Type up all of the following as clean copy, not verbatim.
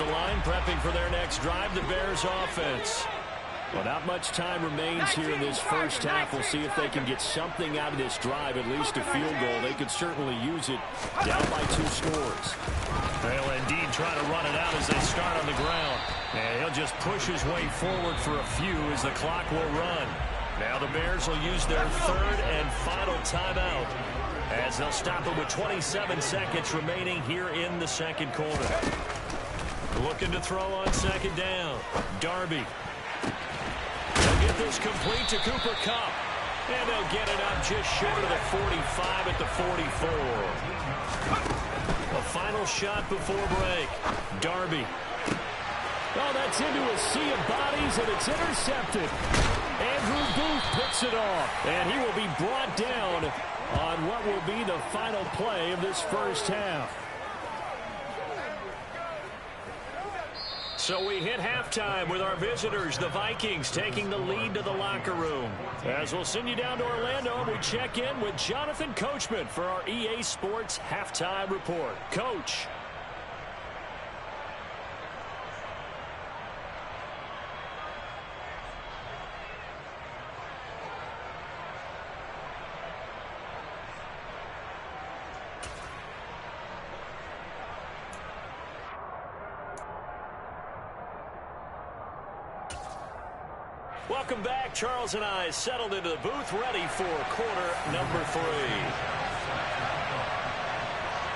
the line, prepping for their next drive, the Bears offense. Well, not much time remains here in this first half. We'll see if they can get something out of this drive, at least a field goal. They could certainly use it down by 2 scores. They'll indeed try to run it out as they start on the ground. And he'll just push his way forward for a few as the clock will run. Now the Bears will use their 3rd and final timeout as they'll stop it with 27 seconds remaining here in the second quarter. Looking to throw on 2nd down. Darby. They'll get this complete to Cooper Kupp. And they'll get it up just short of the 45 at the 44. A final shot before break. Darby. Oh, that's into a sea of bodies, and it's intercepted. Andrew Booth picks it off, and he will be brought down on what will be the final play of this first half. So we hit halftime with our visitors, the Vikings, taking the lead to the locker room. As we'll send you down to Orlando, we check in with Jonathan Coachman for our EA Sports Halftime Report. Coach. Welcome back. Charles and I settled into the booth, ready for quarter number 3.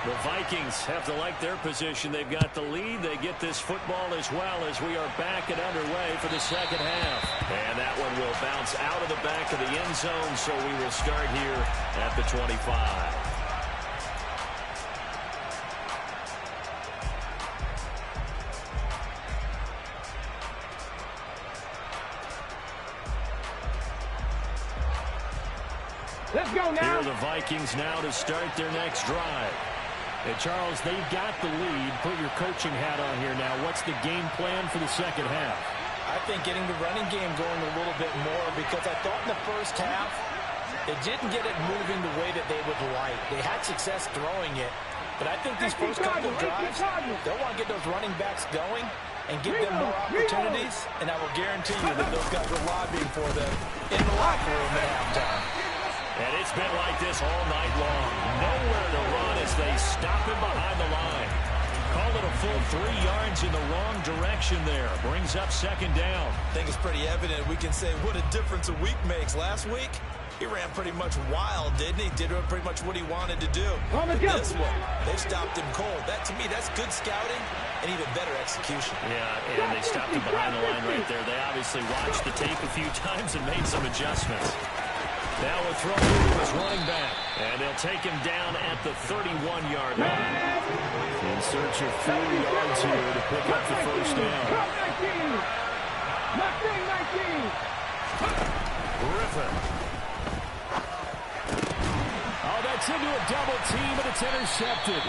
The Vikings have to like their position. They've got the lead. They get this football as well as we are back and underway for the second half. And that one will bounce out of the back of the end zone, so we will start here at the 25. Let's go now. Here are the Vikings now to start their next drive. And Charles, they've got the lead. Put your coaching hat on here now. What's the game plan for the second half? I think getting the running game going a little bit more, because I thought in the first half they didn't get it moving the way that they would like. They had success throwing it, but I think these first couple of drives, they'll want to get those running backs going and give them more opportunities, and I will guarantee you that those guys are lobbying for them in the locker room at halftime. And it's been like this all night long. Nowhere to run as they stop him behind the line. Call it a full 3 yards in the wrong direction there. Brings up 2nd down. I think it's pretty evident. We can say what a difference a week makes. Last week, he ran pretty much wild, didn't he? Did pretty much what he wanted to do. But this one, they stopped him cold. That, to me, that's good scouting and even better execution. Yeah, and they stopped him behind the line right there. They obviously watched the tape a few times and made some adjustments. Now a throw to his running back. And they'll take him down at the 31-yard line. In search of 4 yards here to pick up the first down. Griffin. Oh, that's into a double team, and it's intercepted.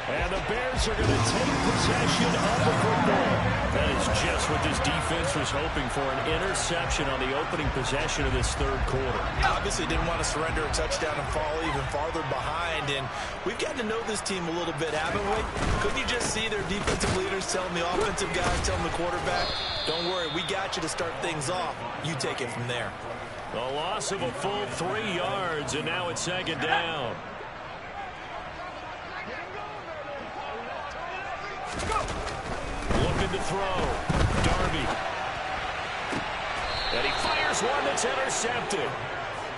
And the Bears are going to take possession of the football. That is just what this defense was hoping for, an interception on the opening possession of this 3rd quarter. Obviously didn't want to surrender a touchdown and fall even farther behind. And we've gotten to know this team a little bit, haven't we? Couldn't you just see their defensive leaders telling the offensive guys, telling the quarterback, don't worry, we got you to start things off. You take it from there. A loss of a full 3 yards, and now it's 2nd down. Looking to throw. Darby. And he fires one that's intercepted.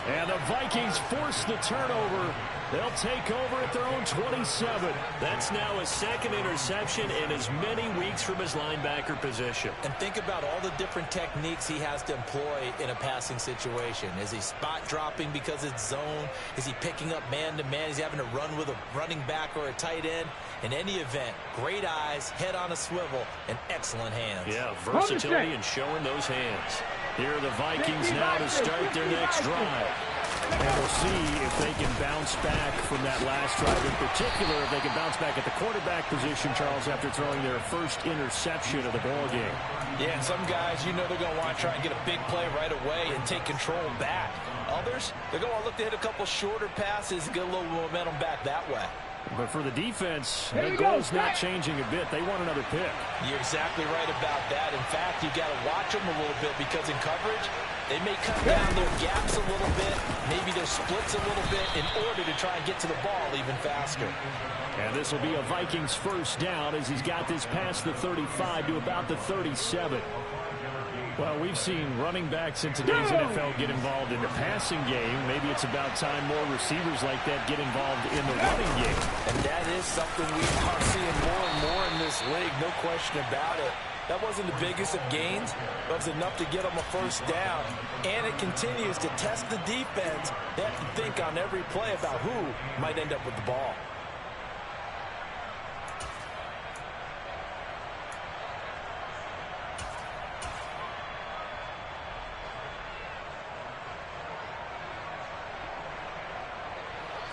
And the Vikings force the turnover. They'll take over at their own 27. That's now a 2nd interception in as many weeks from his linebacker position. And think about all the different techniques he has to employ in a passing situation. Is he spot dropping because it's zone? Is he picking up man-to-man? Is he having to run with a running back or a tight end? In any event, great eyes, head on a swivel, and excellent hands. Yeah, versatility and showing those hands. Here are the Vikings now to start their next drive. And we'll see if they can bounce back from that last drive. In particular, if they can bounce back at the quarterback position, Charles, after throwing their first interception of the ballgame. Yeah, and some guys, you know they're going to want to try and get a big play right away and take control back. Others, they're going to look to hit a couple shorter passes and get a little momentum back that way. But for the defense, the goal's not changing a bit. They want another pick. You're exactly right about that. In fact, you got to watch them a little bit because in coverage, they may cut down their gaps a little bit, maybe their splits a little bit in order to try and get to the ball even faster. And this will be a Vikings first down as he's got this past the 35 to about the 37. Well, we've seen running backs in today's NFL get involved in the passing game. Maybe it's about time more receivers like that get involved in the running game. And that is something we are seeing more and more in this league, no question about it. That wasn't the biggest of gains, but it's enough to get them a first down. And it continues to test the defense. They have to think on every play about who might end up with the ball.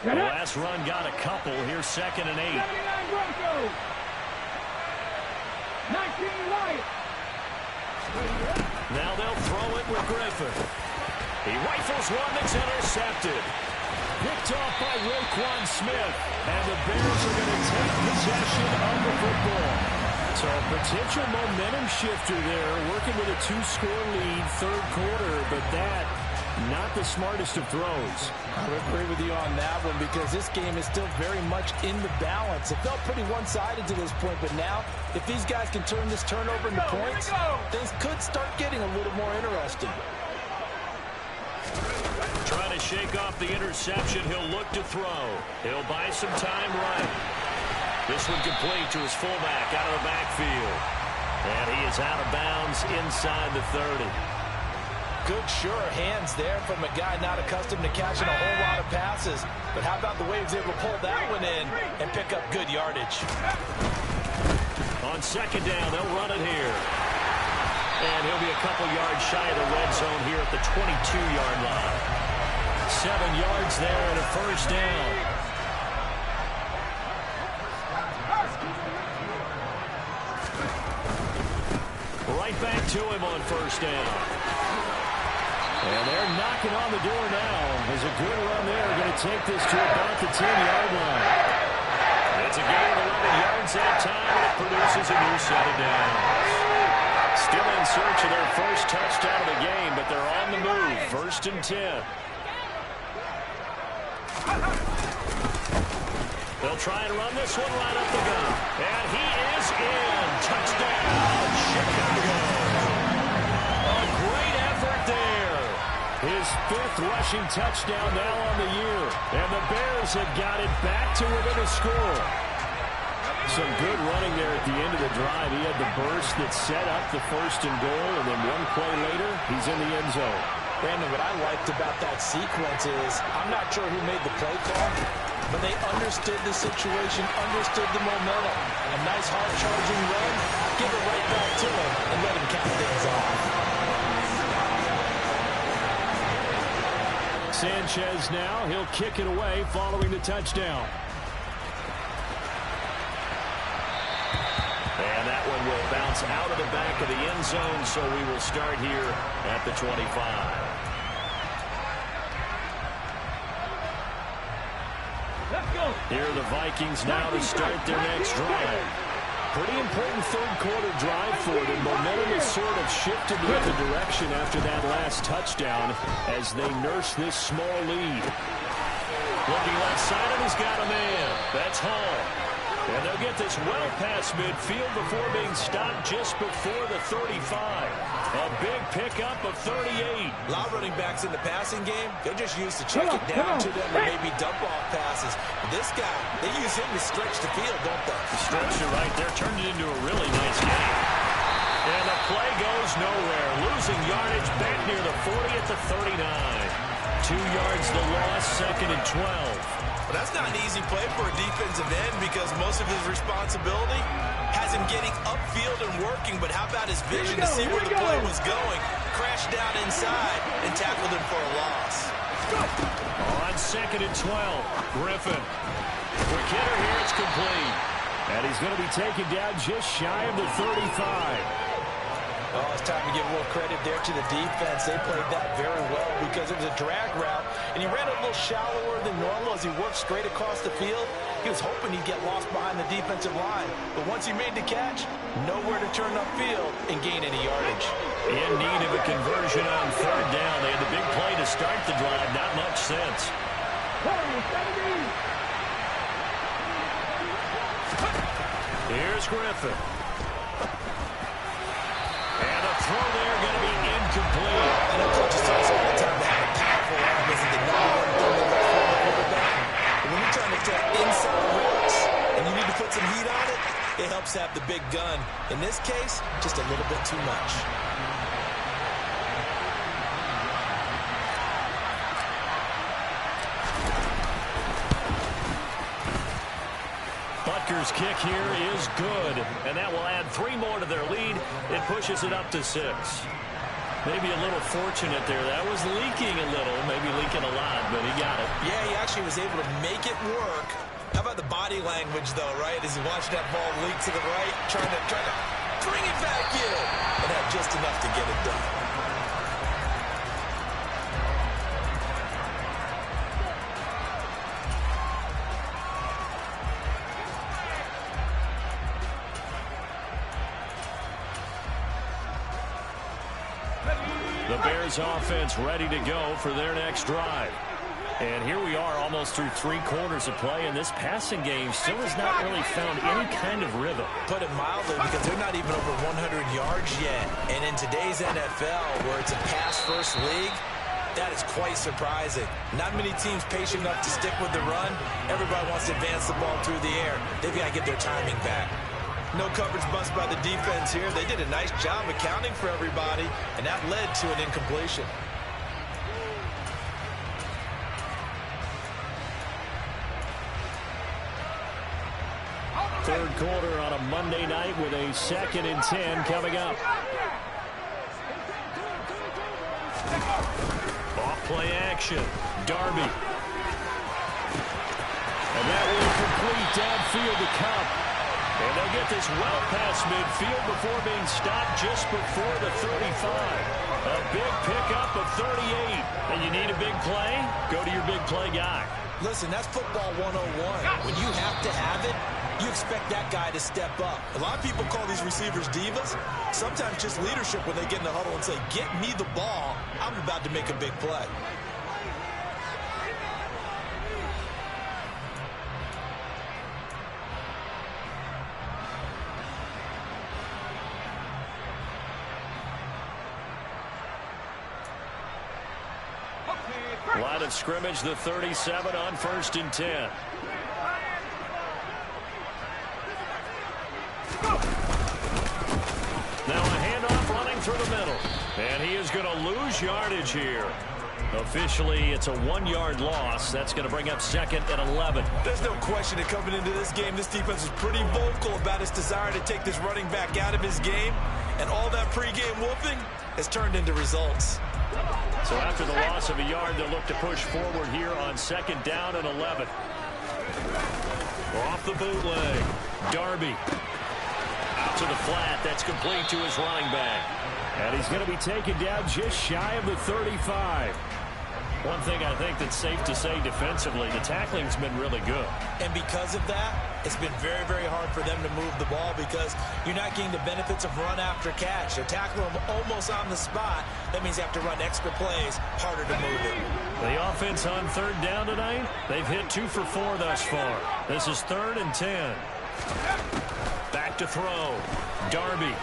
The last run got a couple. Here's 2nd and 8. 79 Broncos. 19 Lions. Now they'll throw it with Griffin. He rifles one that's intercepted. Picked off by Roquan Smith. And the Bears are going to take possession of the football. So a potential momentum shifter there, working with a 2-score lead, third quarter, but that not the smartest of throws. I would agree with you on that one because this game is still very much in the balance. It felt pretty one-sided to this point, but now if these guys can turn this turnover into points, things could start getting a little more interesting. Trying to shake off the interception. He'll look to throw. He'll buy some time right. This one complete to his fullback out of the backfield. And he is out of bounds inside the 30. Good, sure hands there from a guy not accustomed to catching a whole lot of passes. But how about the way he was able to pull that one in and pick up good yardage? On 2nd down, they'll run it here. And he'll be a couple yards shy of the red zone here at the 22-yard line. 7 yards there and a first down. Right back to him on first down. And they're knocking on the door now. There's a good run there. Going to take this to about the 10-yard line. It's a gain of 11 yards that time, and it produces a new set of downs. Still in search of their first touchdown of the game, but they're on the move. 1st and 10. They'll try and run this one right up the gut. And he is in. Touchdown, Chicago. A great effort there. His 5th rushing touchdown now on the year. And the Bears have got it back to within a score. Some good running there at the end of the drive. He had the burst that set up the 1st and goal, and then one play later, he's in the end zone. Brandon, what I liked about that sequence is I'm not sure who made the play call, but they understood the situation, understood the momentum. A nice hard-charging run, give it right back to him, and let him cap things off. Sanchez now, he'll kick it away following the touchdown. And that one will bounce out of the back of the end zone, so we will start here at the 25. Here are the Vikings now to start their next drive. Pretty important third quarter drive for them. Momentum has sort of shifted the other direction after that last touchdown as they nurse this small lead. Looking left side, and he's got a man. That's Hall. And they'll get this well past midfield before being stopped just before the 35. A big pickup of 38. A lot of running backs in the passing game, they're just used to check it down to them or maybe dump off passes. But this guy, they use him to stretch the field, don't they? Stretch it right there, turned it into a really nice game. And the play goes nowhere. Losing yardage back near the 40 at the 39. 2 yards the loss, 2nd and 12. Well, that's not an easy play for a defensive end because most of his responsibility has him getting upfield and working, but how about his vision to see where the play was going? Crashed down inside and tackled him for a loss. On 2nd and 12, Griffin. Quick hitter here, it's complete. And he's going to be taken down just shy of the 35. Oh, it's time to give a little credit there to the defense. They played that very well because it was a drag route, and he ran a little shallower than normal as he worked straight across the field. He was hoping he'd get lost behind the defensive line. But once he made the catch, nowhere to turn upfield and gain any yardage. In need of a conversion on third down. They had the big play to start the drive. Not much sense. Here's Griffin. And a throw there going to be incomplete. I know coaches tell us all the time that a powerful arm isn't the number one thing they look for in a quarterback. But when you're trying to throw inside routes and you need to put some heat on it, it helps have the big gun. In this case, just a little bit too much. Butker's kick here is good, and that will add 3 more to their lead. It pushes it up to 6. Maybe a little fortunate there. That was leaking a little, maybe leaking a lot, but he got it. Yeah, he actually was able to make it work. How about the body language, though, right? As he watched that ball leak to the right, trying to bring it back in, and had just enough to get it done. The Bears offense ready to go for their next drive. And here we are almost through 3 quarters of play, and this passing game still has not really found any kind of rhythm. Put it mildly, because they're not even over 100 yards yet. And in today's NFL, where it's a pass-first league, that is quite surprising. Not many teams patient enough to stick with the run. Everybody wants to advance the ball through the air. They've got to get their timing back. No coverage bust by the defense here. They did a nice job accounting for everybody, and that led to an incompletion. Third quarter on a Monday night with a 2nd and 10 coming up. Off play action. Darby. And that will complete downfield to Kupp. And they'll get this well past midfield before being stopped just before the 35. A big pickup of 38. And you need a big play? Go to your big play guy. Listen, that's football 101. When you have to have it, you expect that guy to step up. A lot of people call these receivers divas. Sometimes just leadership when they get in the huddle and say, get me the ball. I'm about to make a big play. Line of scrimmage, the 37 on 1st and 10. Now a handoff running through the middle. And he is going to lose yardage here. Officially, it's a 1-yard loss. That's going to bring up 2nd and 11. There's no question that coming into this game, this defense is pretty vocal about its desire to take this running back out of his game. And all that pregame whooping has turned into results. So after the loss of a yard, they'll look to push forward here on 2nd down and 11. Off the bootleg. Darby. Out to the flat. That's complete to his running back. And he's going to be taken down just shy of the 35. One thing I think that's safe to say defensively, the tackling's been really good. And because of that, it's been very, very hard for them to move the ball because you're not getting the benefits of run after catch. They're tackling them almost on the spot. That means you have to run extra plays, harder to move it. The offense on 3rd down tonight, they've hit 2 for 4 thus far. This is 3rd and 10. Back to throw. Darby.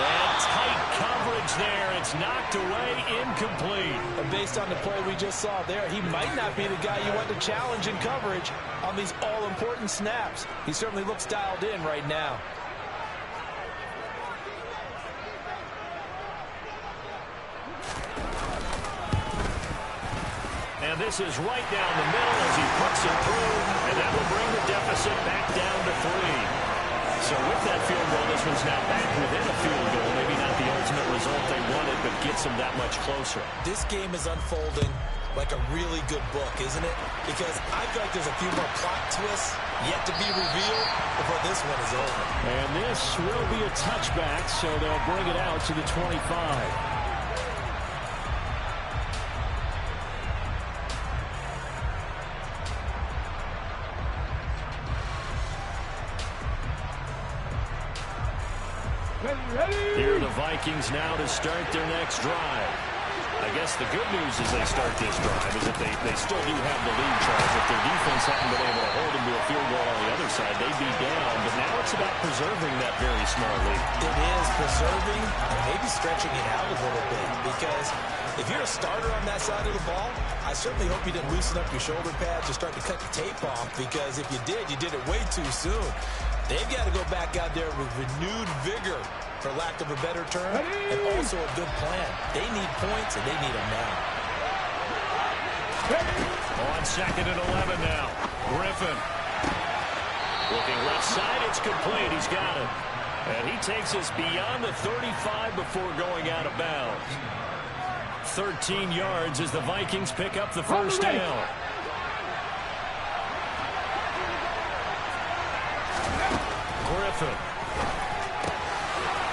And tight coverage there. It's knocked away, incomplete. And based on the play we just saw there, he might not be the guy you want to challenge in coverage on these all-important snaps. He certainly looks dialed in right now. And this is right down the middle as he puts it through, and that will bring the deficit back down to 3. So with that field goal, this one's now back within a field goal. Maybe not the ultimate result they wanted, but gets them that much closer. This game is unfolding like a really good book, isn't it? Because I feel like there's a few more plot twists yet to be revealed before this one is over. And this will be a touchback, so they'll bring it out to the 25. Here are the Vikings now to start their next drive. I guess the good news as they start this drive is that they still do have the lead, Charles. If their defense hadn't been able to hold them to a field goal on the other side, they'd be down. But now it's about preserving that very small lead. It is preserving and maybe stretching it out a little bit, because if you're a starter on that side of the ball, I certainly hope you didn't loosen up your shoulder pads or start to cut the tape off, because if you did it way too soon. They've got to go back out there with renewed vigor, for lack of a better term, and also a good plan. They need points, and they need them now. On 2nd and 11 now. Griffin. Looking left side, it's complete. He's got it. And he takes us beyond the 35 before going out of bounds. 13 yards as the Vikings pick up the first down. Griffin.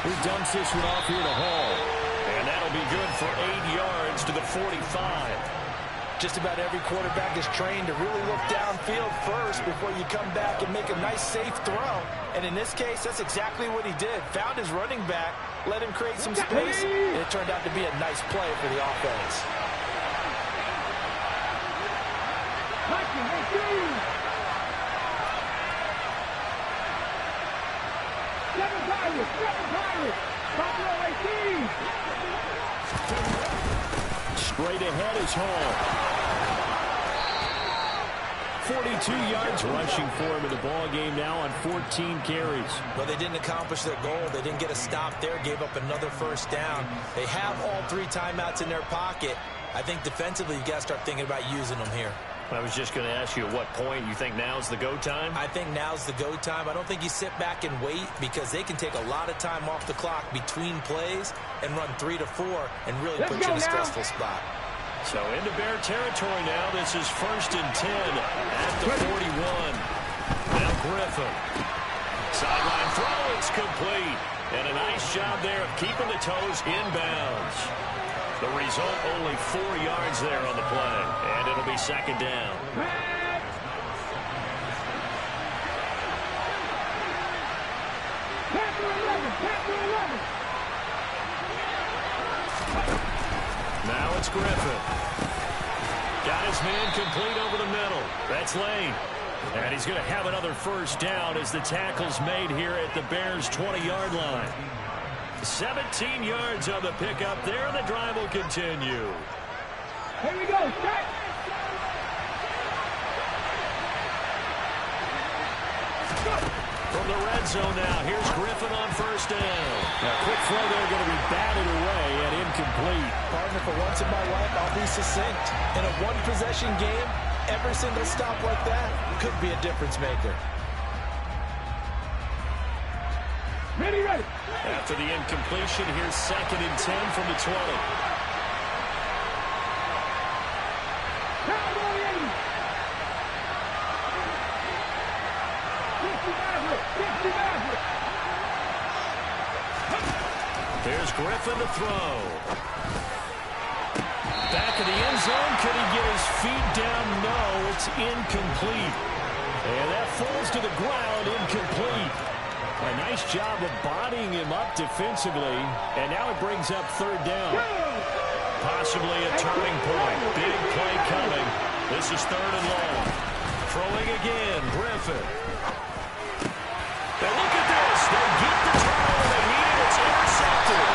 Who dumps this one off here to Hall. And that'll be good for 8 yards to the 45. Just about every quarterback is trained to really look downfield first before you come back and make a nice, safe throw. And in this case, that's exactly what he did. Found his running back, let him create some space, and it turned out to be a nice play for the offense. Straight ahead is Hall. 42 yards rushing for him in the ball game now on 14 carries. Well, they didn't accomplish their goal. They didn't get a stop there, gave up another first down. They have all 3 timeouts in their pocket. I think defensively, you got to start thinking about using them here. I was just going to ask you at what point you think now's the go time? I think now's the go time. I don't think you sit back and wait, because they can take a lot of time off the clock between plays and run 3 to 4 and really put you in a stressful spot. So into Bear territory now. This is 1st and 10 at the 41. Now Griffin. Sideline throw, it's complete. And a nice job there of keeping the toes inbounds. The result, only 4 yards there on the play. And it'll be 2nd down. Now it's Griffin. Got his man complete over the middle. That's Lane. And he's going to have another first down as the tackle's made here at the Bears' 20-yard line. 17 yards on the pickup there, and the drive will continue. Here we go. Start. From the red zone now, here's Griffin on first down. A quick throw there, going to be batted away and incomplete. Partner, for once in my life, I'll be succinct. In a one-possession game, every single stop like that could be a difference maker. Ready. After the incompletion, here's 2nd and 10 from the 20. There's Griffin to throw. Back of the end zone. Could he get his feet down? No, it's incomplete. And that falls to the ground, incomplete. A nice job of bodying him up defensively. And now it brings up 3rd down. Possibly a turning point. Big play coming. This is 3rd and long. Throwing again, Griffin. Now look at this. They get the turnover they need. It's intercepted.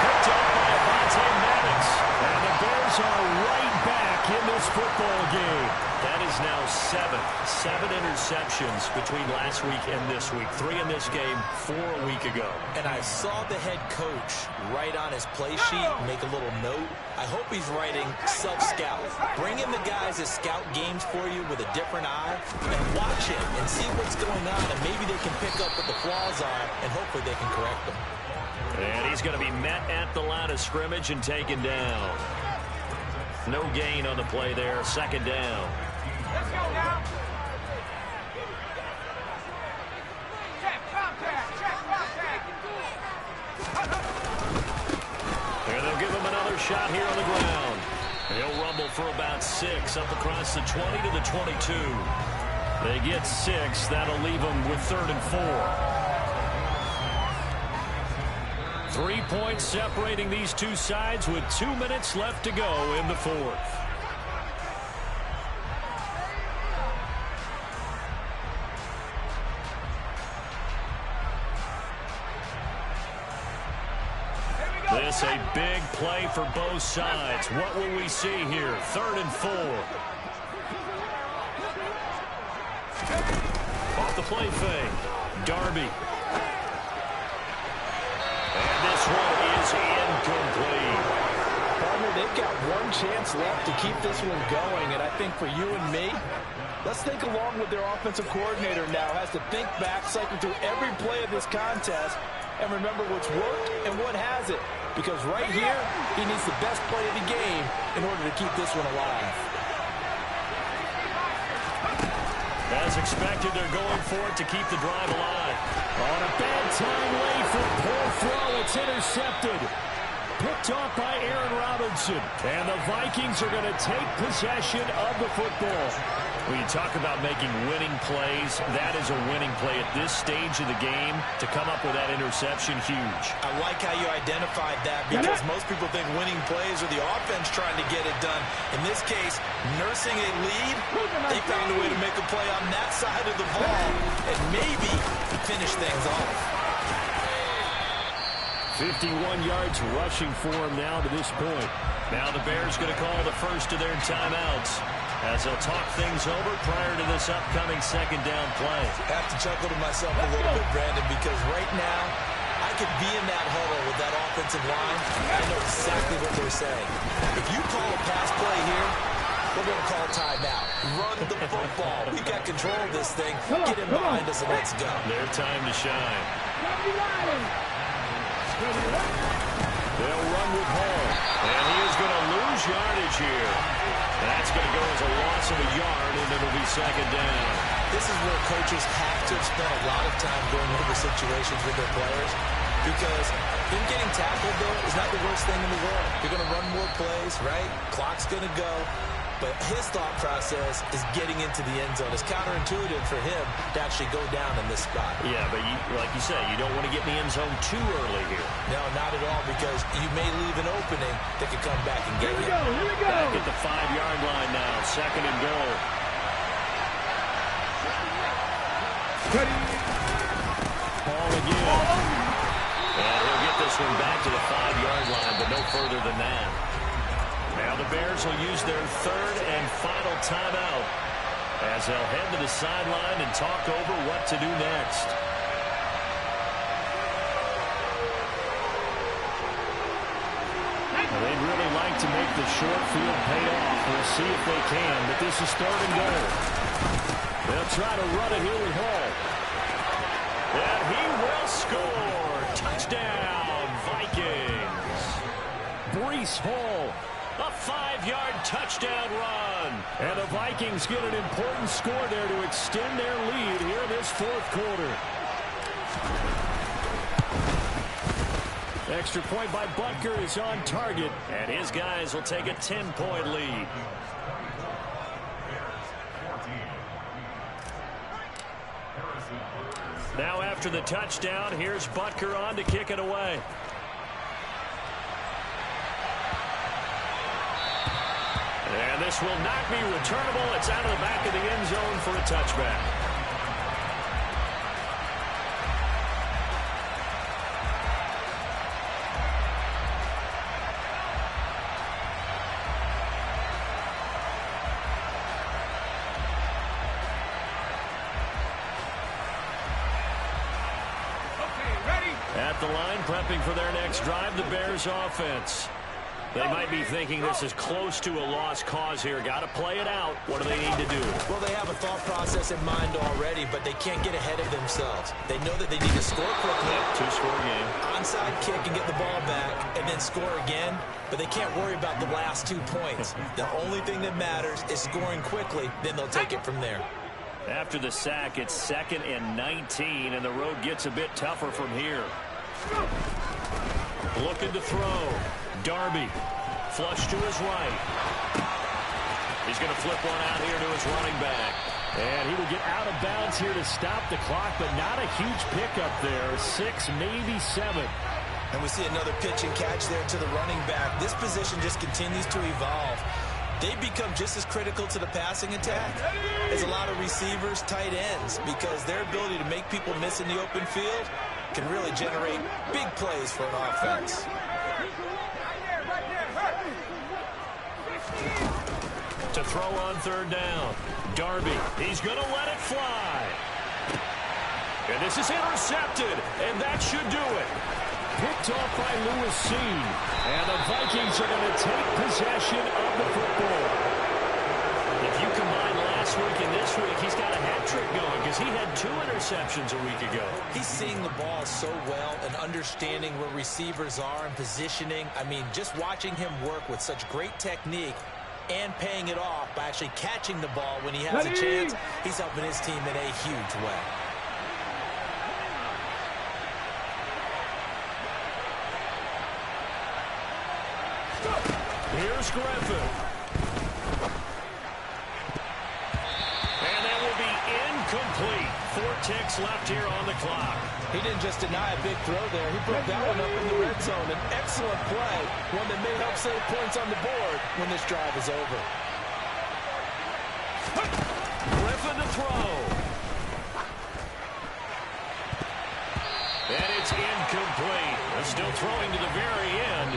Picked up by Avonte Maddox. And the Bears are right back in this football game. That is now 7 interceptions between last week and this week. 3 in this game, 4 a week ago. And I saw the head coach write on his play sheet, make a little note. I hope he's writing self-scout. Bring in the guys that scout games for you with a different eye and watch it and see what's going on, and maybe they can pick up what the flaws are, and hopefully they can correct them. And he's going to be met at the line of scrimmage and taken down. No gain on the play there. 2nd down. Let's go now. Check, contact. And they'll give him another shot here on the ground. He'll rumble for about 6 up across the 20 to the 22. They get 6. That'll leave them with 3rd and 4. 3 points separating these two sides with 2 minutes left to go in the fourth. This a big play for both sides. What will we see here? 3rd and 4. Off the play fake. Darby. And this one is incomplete. Partner, they've got one chance left to keep this one going, and I think for you and me, let's think along with their offensive coordinator now. Has to think back, cycle through every play of this contest, and remember what's worked and what hasn't. Because right here, he needs the best play of the game in order to keep this one alive. As expected, they're going for it to keep the drive alive. On a bad time late for poor throw. It's intercepted. Picked off by Aaron Robinson. And the Vikings are going to take possession of the football. When you talk about making winning plays, that is a winning play at this stage of the game. To come up with that interception, huge. I like how you identified that, because most people think winning plays are the offense trying to get it done. In this case, nursing a lead, they found a way to make a play on that side of the ball and maybe finish things off. 51 yards rushing for him now to this point. Now the Bears going to call the first of their timeouts as they'll talk things over prior to this upcoming 2nd down play. I have to chuckle to myself a little bit, Brandon, because right now I could be in that huddle with that offensive line. I know exactly what they're saying. If you call a pass play here, we're going to call timeout. Run the football. We've got control of this thing. Get in behind us and let's go. Their time to shine. They'll run with Hall. And he is going to lose yardage here. That's going to go as a loss of a yard, and it'll be 2nd down. This is where coaches have to have spent a lot of time going over situations with their players, because him getting tackled there is not the worst thing in the world. You're going to run more plays, right? Clock's going to go. But his thought process is getting into the end zone. It's counterintuitive for him to actually go down in this spot. Yeah, but like you said, you don't want to get in the end zone too early here. No, not at all, because you may leave an opening that could come back and get you. Here we go. Back at the 5-yard line now, 2nd and goal. Ball again. And he'll get this one back to the 5-yard line, but no further than that. Now the Bears will use their 3rd and final timeout as they'll head to the sideline and talk over what to do next. Well, they'd really like to make the short field pay off. We'll see if they can, but this is 3rd and goal. They'll try to run it here with Hall. And he will score. Touchdown, Vikings. Breece Hall. A 5-yard touchdown run. And the Vikings get an important score there to extend their lead here in this 4th quarter. Extra point by Butker is on target, and his guys will take a 10-point lead. Now after the touchdown, here's Butker on to kick it away. And this will not be returnable. It's out of the back of the end zone for a touchback. Okay, ready? At the line, prepping for their next drive, the Bears offense. They might be thinking this is close to a lost cause here. Got to play it out. What do they need to do? Well, they have a thought process in mind already, but they can't get ahead of themselves. They know that they need to score quickly. Two-score game. Onside kick and get the ball back and then score again, but they can't worry about the last 2 points. The only thing that matters is scoring quickly, then they'll take it from there. After the sack, it's 2nd and 19, and the road gets a bit tougher from here. Looking to throw. Darby, flush to his right. He's going to flip one out here to his running back. And he will get out of bounds here to stop the clock, but not a huge pickup there. 6, maybe 7. And we see another pitch and catch there to the running back. This position just continues to evolve. They become just as critical to the passing attack as a lot of receivers, tight ends, because their ability to make people miss in the open field can really generate big plays for an offense. To throw on third down, Darby, he's going to let it fly. And this is intercepted, and that should do it. Picked off by Lewis Cine. And the Vikings are going to take possession of the football. If you combine last week and this week, he's got a hat trick going because he had 2 interceptions a week ago. He's seeing the ball so well and understanding where receivers are and positioning. I mean, just watching him work with such great technique and paying it off by actually catching the ball when he has a chance, he's helping his team in a huge way. Here's Griffin. And that will be incomplete. 4 ticks left here on the clock. He didn't just deny a big throw there. He broke that one up in the red zone. An excellent play, one that may help save points on the board when this drive is over. Griffin to throw. And it's incomplete. They're still throwing to the very end.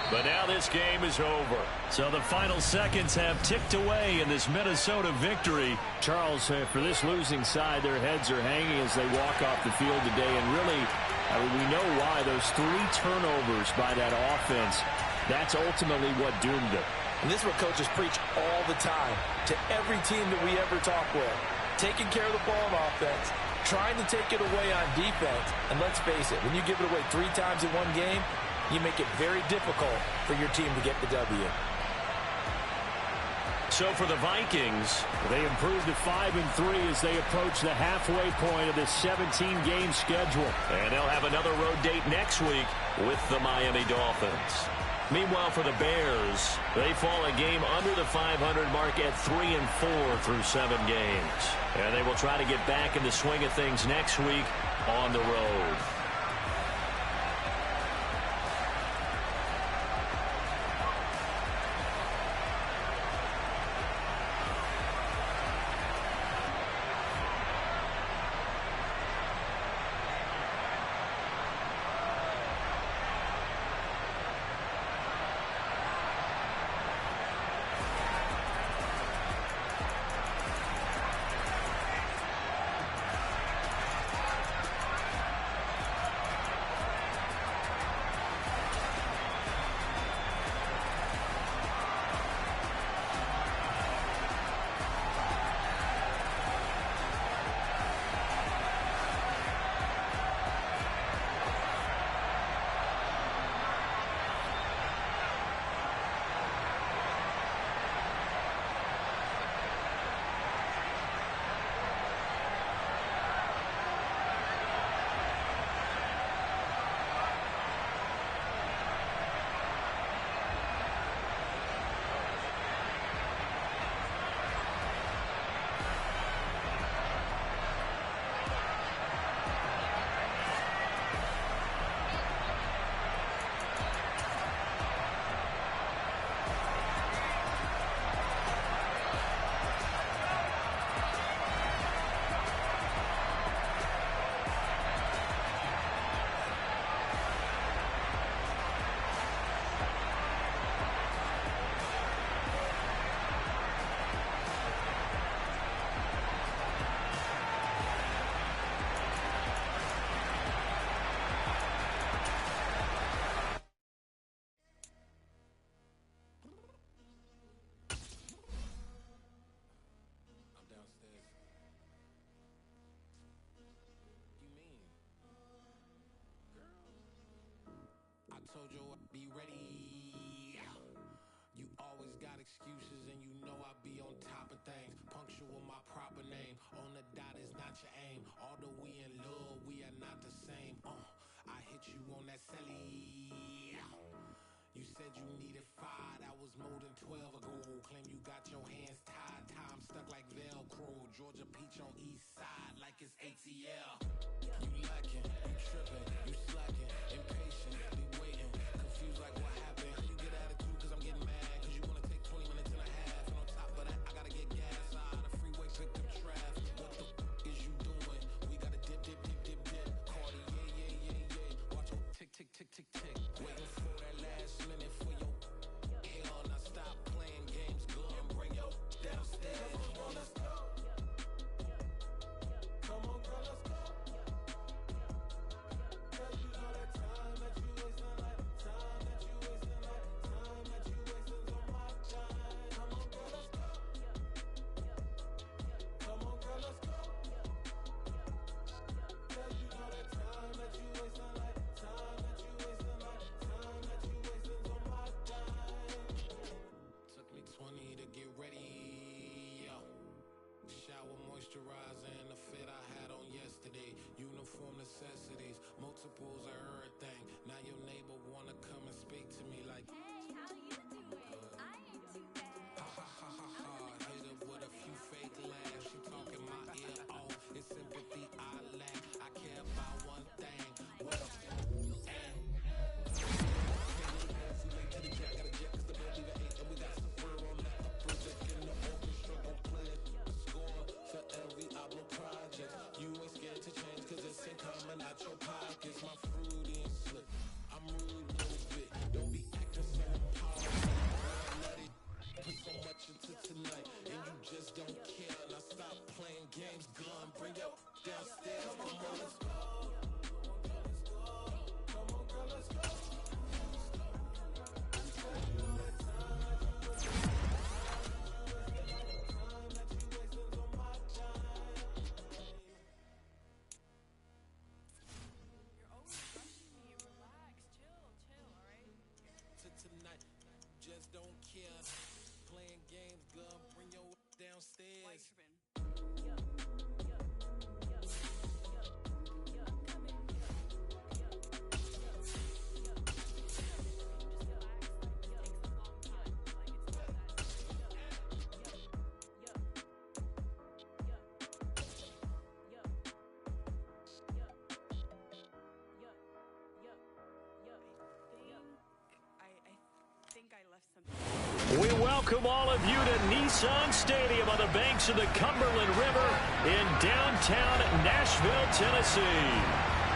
But now this game is over. So the final seconds have ticked away in this Minnesota victory. Charles, for this losing side, their heads are hanging as they walk off the field today. And really, we know why. Those 3 turnovers by that offense, that's ultimately what doomed them. And this is what coaches preach all the time to every team that we ever talk with. Taking care of the ball on offense, trying to take it away on defense. And let's face it, when you give it away 3 times in one game, you make it very difficult for your team to get the W. So for the Vikings, they improved to 5-3 as they approach the halfway point of this 17-game schedule. And they'll have another road date next week with the Miami Dolphins. Meanwhile, for the Bears, they fall a game under the 500 mark at 3-4 through 7 games. And they will try to get back in the swing of things next week on the road. Told you I'd be ready. You always got excuses and you know I be on top of things. Punctual my proper name. On the dot is not your aim. Although we in love, we are not the same. I hit you on that celly. You said you needed 5. That was more than 12 ago. Claim you got your hands tied. Time stuck like Velcro. Georgia Peach on east side like it's ATL. You lacking, you tripping, you slacking, impatient. sympathy I lack. I care about one thing. What a for every album project. You ain't scared to change cause it's in coming out your pockets. My fruity and slick. I'm rude a little bit. Don't be acting so powerful. Let it put so much into tonight. And you just don't care. Now stop playing games, gun. Bring your downstairs. Come on, let's go. Come on, girl, let's go. Tonight, just don't care. Playing games, gun, bring your downstairs. We welcome all of you to Nissan Stadium on the banks of the Cumberland River in downtown Nashville, Tennessee.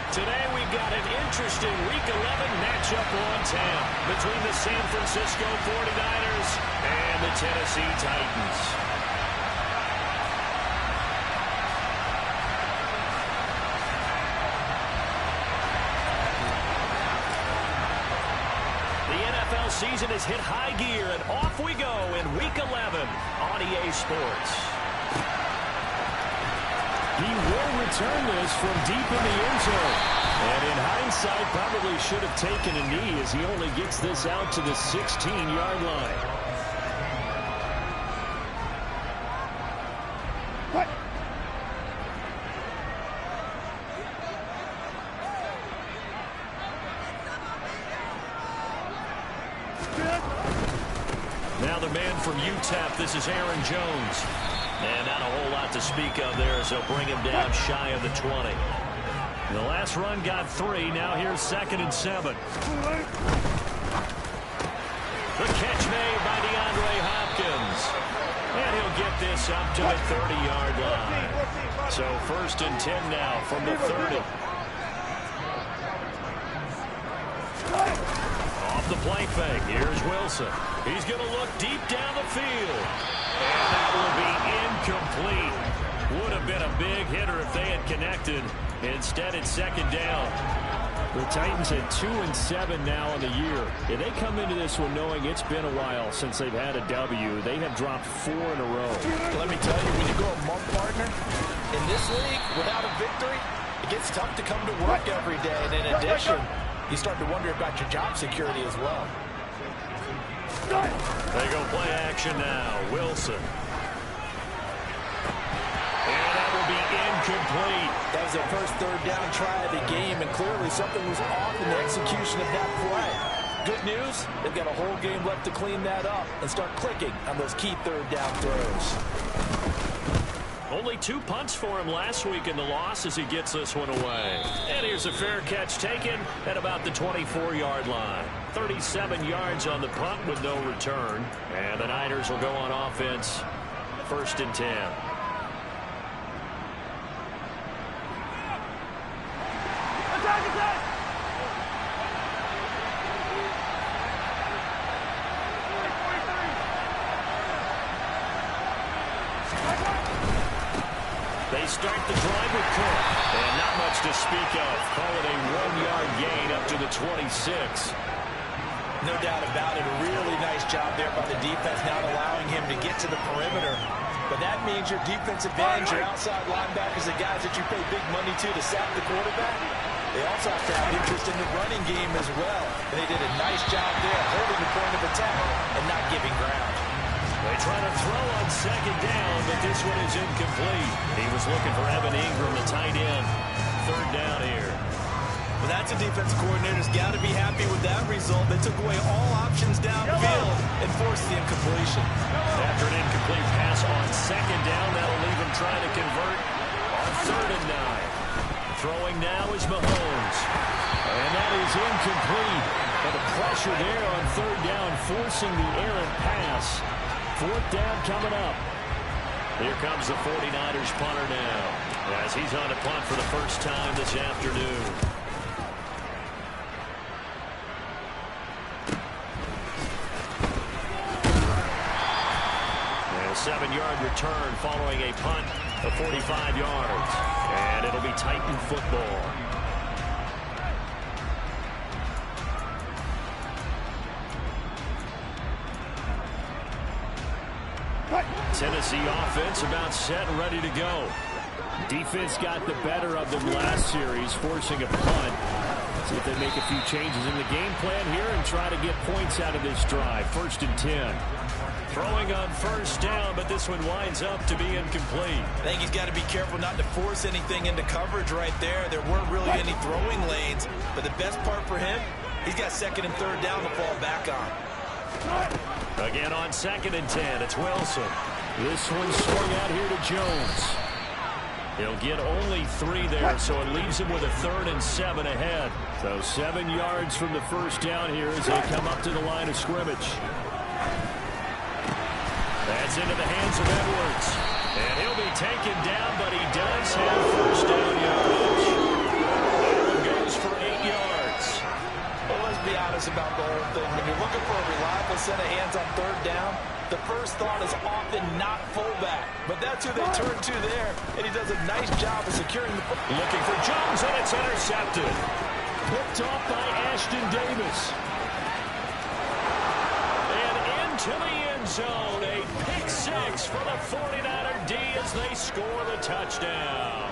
Today we've got an interesting Week 11 matchup on town between the San Francisco 49ers and the Tennessee Titans. Season has hit high gear, and off we go in Week 11 on EA Sports. He will return this from deep in the end zone. And in hindsight, probably should have taken a knee as he only gets this out to the 16-yard line. What? Now the man from UTEP, this is Aaron Jones. And not a whole lot to speak of there as they'll bring him down shy of the 20. The last run got 3. Now here's 2nd and 7. The catch made by DeAndre Hopkins. And he'll get this up to the 30-yard line. So 1st and 10 now from the 30. Off the play fake, here's Wilson. He's going to look deep down the field. And that will be incomplete. Would have been a big hitter if they had connected. Instead, it's 2nd down. The Titans at 2-7 now on the year. And they come into this one knowing it's been a while since they've had a W. They have dropped 4 in a row. Let me tell you, when you go a month partner, in this league, without a victory, it gets tough to come to work every day. And in addition, you start to wonder about your job security as well. They go play action now. Wilson. And that will be incomplete. That was their first 3rd down try of the game, and clearly something was off in the execution of that play. Good news, they've got a whole game left to clean that up and start clicking on those key 3rd down throws. Only 2 punts for him last week in the loss as he gets this one away. And here's a fair catch taken at about the 24-yard line. 37 yards on the punt with no return. And the Niners will go on offense. 1st and 10. They start the drive with Cook. And not much to speak of. Call it a 1-yard gain up to the 26. No doubt about it. A really nice job there by the defense, not allowing him to get to the perimeter. But that means your defensive ends, your outside linebackers, the guys that you pay big money to sack the quarterback, they also have to have interest in the running game as well. And they did a nice job there, holding the point of attack and not giving ground. They try to throw on 2nd down, but this one is incomplete. He was looking for Evan Ingram, the tight end. 3rd down here. Well, that's a defensive coordinator's got to be happy with that result. They took away all options downfield and forced the incompletion. After an incomplete pass on 2nd down, that'll leave him trying to convert on 3rd Throwing now is Mahomes. And that is incomplete. And the pressure there on third down, forcing the errant pass. Fourth down coming up. Here comes the 49ers punter now, as he's on to punt for the first time this afternoon. And a 7-yard return following a punt of 45 yards. And it'll be Titan football. Tennessee offense about set and ready to go. Defense got the better of them last series, forcing a punt. See if they make a few changes in the game plan here and try to get points out of this drive. 1st and 10. Throwing on first down, but this one winds up to be incomplete. I think he's got to be careful not to force anything into coverage right there. There weren't really any throwing lanes, but the best part for him, he's got 2nd and 3rd down to fall back on. Again on 2nd and 10, it's Wilson. This one swung out here to Jones. He'll get only 3 there, so it leaves him with a 3rd and 7 ahead. So 7 yards from the first down here as they come up to the line of scrimmage. That's into the hands of Edwards. And he'll be taken down, but he does have first down yardage. And goes for 8 yards. Well, let's be honest about the whole thing. When you're looking for a reliable set of hands on 3rd down, the first thought is often not fullback. But that's who they turn to there, and he does a nice job of securing the football. Looking for Jones, and it's intercepted. Picked off by Ashton Davis. And into the end zone. A pick 6 for the 49er D as they score the touchdown.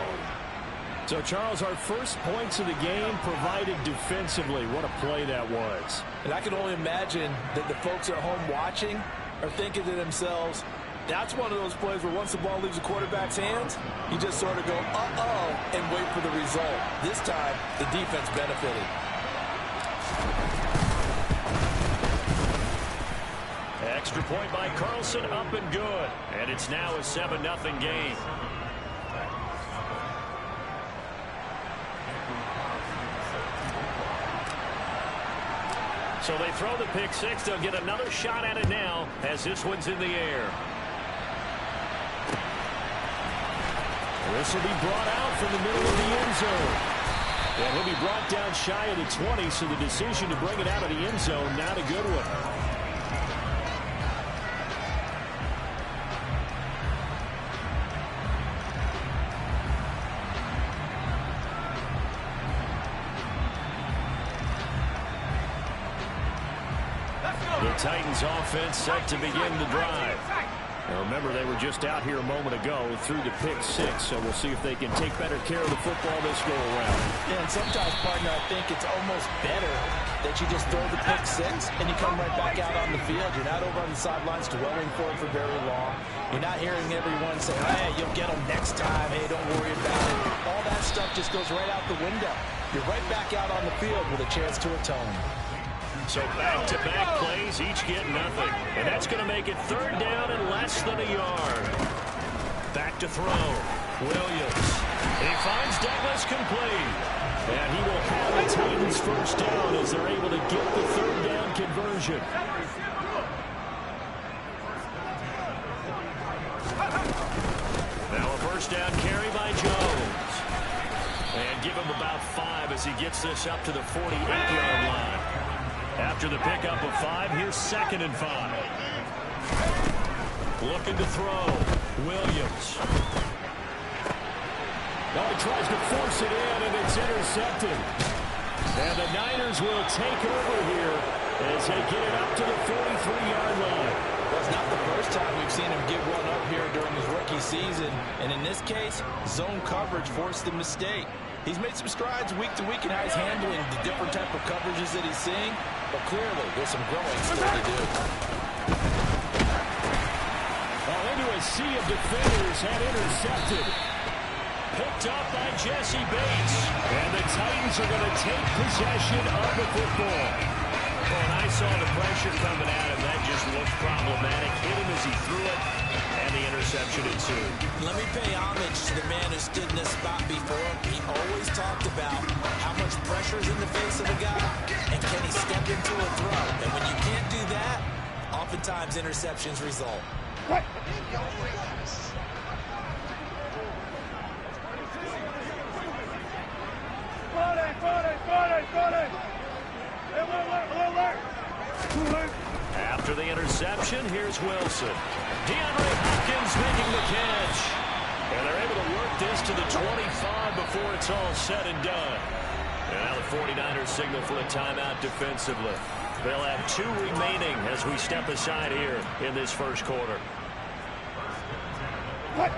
So, Charles, our first points of the game provided defensively. What a play that was. And I can only imagine that the folks at home watching are thinking to themselves, that's one of those plays where once the ball leaves the quarterback's hands, you just sort of go, uh-oh, and wait for the result. This time, the defense benefited. Extra point by Carlson, up and good. And it's now a 7-0 game. So they throw the pick 6. They'll get another shot at it now as this one's in the air. This will be brought out from the middle of the end zone. And he'll be brought down shy of the 20, so the decision to bring it out of the end zone, not a good one. The Titans offense set to begin the drive. Now remember, they were just out here a moment ago through the pick 6, so we'll see if they can take better care of the football this go around. Yeah, and sometimes, partner, I think it's almost better that you just throw the pick 6 and you come right back out on the field. You're not over on the sidelines dwelling for it for very long. You're not hearing everyone say, hey, you'll get them next time. Hey, don't worry about it. All that stuff just goes right out the window. You're right back out on the field with a chance to atone. So back-to-back plays, each get nothing. And that's going to make it 3rd down and less than a yard. Back to throw. Williams. He finds Douglas complete. And he will have the Titans first down as they're able to get the 3rd down conversion. Now a first down carry by Jones. And give him about 5 as he gets this up to the 48-yard line. After the pickup of 5, here's 2nd and 5. Looking to throw. Williams. Now he tries to force it in, and it's intercepted. And the Niners will take over here as they get it up to the 43-yard line. Well, it's not the first time we've seen him give one up here during his rookie season. And in this case, zone coverage forced the mistake. He's made some strides week to week in how he's handling the different type of coverages that he's seeing. But clearly, there's some growing still to do. Oh, into a sea of defenders, had intercepted. Picked up by Jesse Bates. And the Titans are going to take possession of the football. Oh, and I saw the pressure coming at him. That just looked problematic. Hit him as he threw it, and the interception ensued. Let me pay homage to the man who stood in this spot before. He always talked about how much pressure is in the face of a guy, and can he step into a throw? And when you can't do that, oftentimes interceptions result. Right. After the interception, here's Wilson. DeAndre Hopkins making the catch. And they're able to work this to the 25 before it's all said and done. And now the 49ers signal for a timeout defensively. They'll have 2 remaining as we step aside here in this first quarter. What?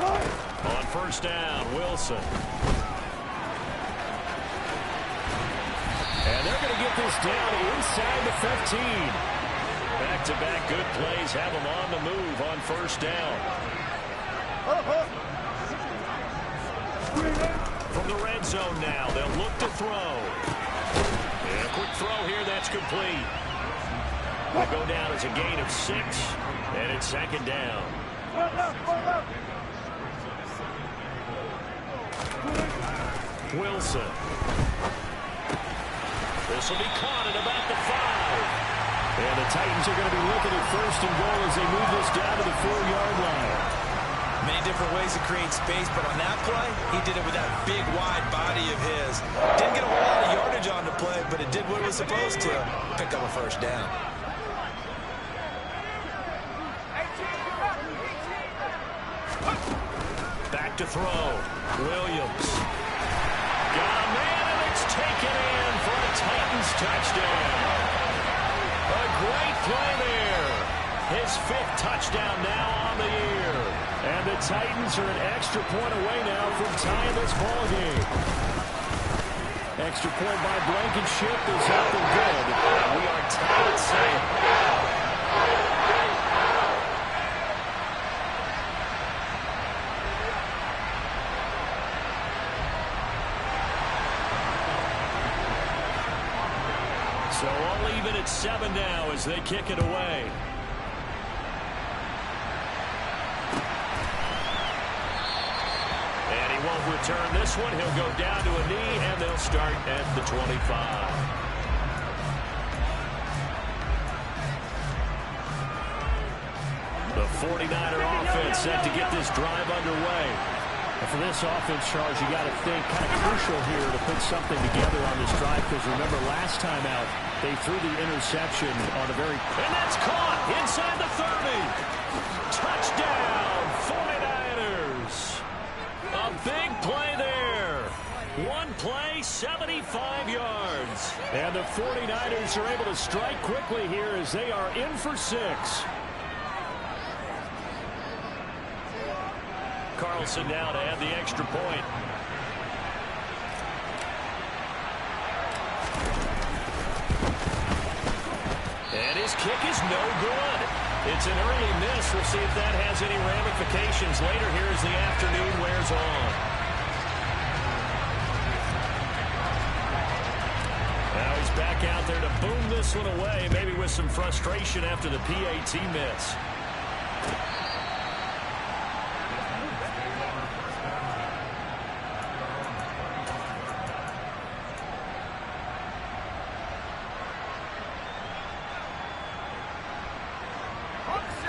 On first down, Wilson. And they're going to get this down inside the 15. Back-to-back good plays have them on the move on first down. From the red zone now, they'll look to throw. And a quick throw here, that's complete. They'll go down as a gain of 6, and it's second down. Wilson. This will be caught at about the 5. And the Titans are going to be looking at first and goal as they move this down to the 4-yard line. Many different ways to create space, but on that play, he did it with that big, wide body of his. Didn't get a whole lot of yardage on the play, but it did what it was supposed to. Pick up a first down. Back to throw. Williams. Got a man, and it's taken in for a Titans touchdown. A great play there. His 5th touchdown now on the year. And the Titans are an extra point away now from tying this ball game. Extra point by Blankenship is up and good. And we are tied at 7. So all even at 7 now as they kick it away. And he won't return this one. He'll go down to a knee, and they'll start at the 25. The 49er offense set to get this drive underway. And for this offense, Charles, you got to think kind of crucial here to put something together on this drive, because remember last time out, they threw the interception on a very... And that's caught inside the 30. Touchdown, 49ers. A big play there. One play, 75 yards. And the 49ers are able to strike quickly here as they are in for 6. Carlson now to add the extra point. And his kick is no good. It's an early miss. We'll see if that has any ramifications later here as the afternoon wears on. Now he's back out there to boom this one away, maybe with some frustration after the PAT miss.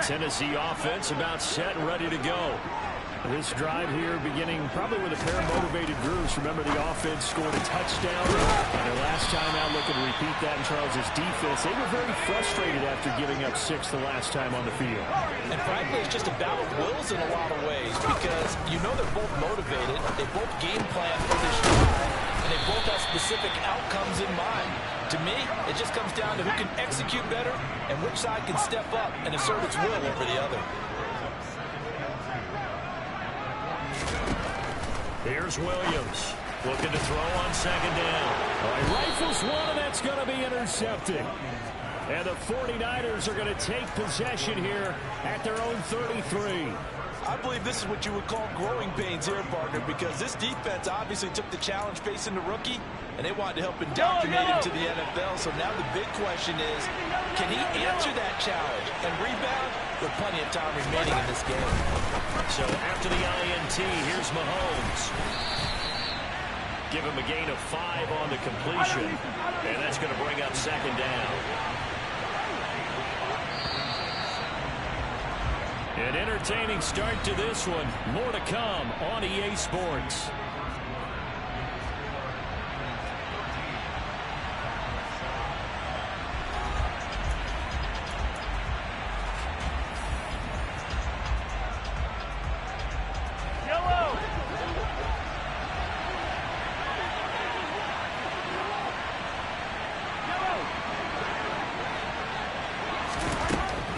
Tennessee offense about set and ready to go. This drive here beginning probably with a pair of motivated groups. Remember, the offense scored a touchdown. And their last time out, looking to repeat that in Charles's defense. They were very frustrated after giving up 6 the last time on the field. And frankly, it's just a battle of wills in a lot of ways, because you know they're both motivated. They both game plan for this drive, and they both have specific outcomes in mind. To me, it just comes down to who can execute better and which side can step up and assert its will over the other. Here's Williams looking to throw on second down. He rifles one, and that's going to be intercepted. And the 49ers are going to take possession here at their own 33. I believe this is what you would call growing pains here, partner, because this defense obviously took the challenge facing the rookie, and they wanted to help indoctrinate him to the NFL. So now the big question is, can he answer that challenge and rebound with plenty of time remaining in this game. So after the INT, here's Mahomes. Give him a gain of 5 on the completion, and that's going to bring up second down. An entertaining start to this one. More to come on EA Sports.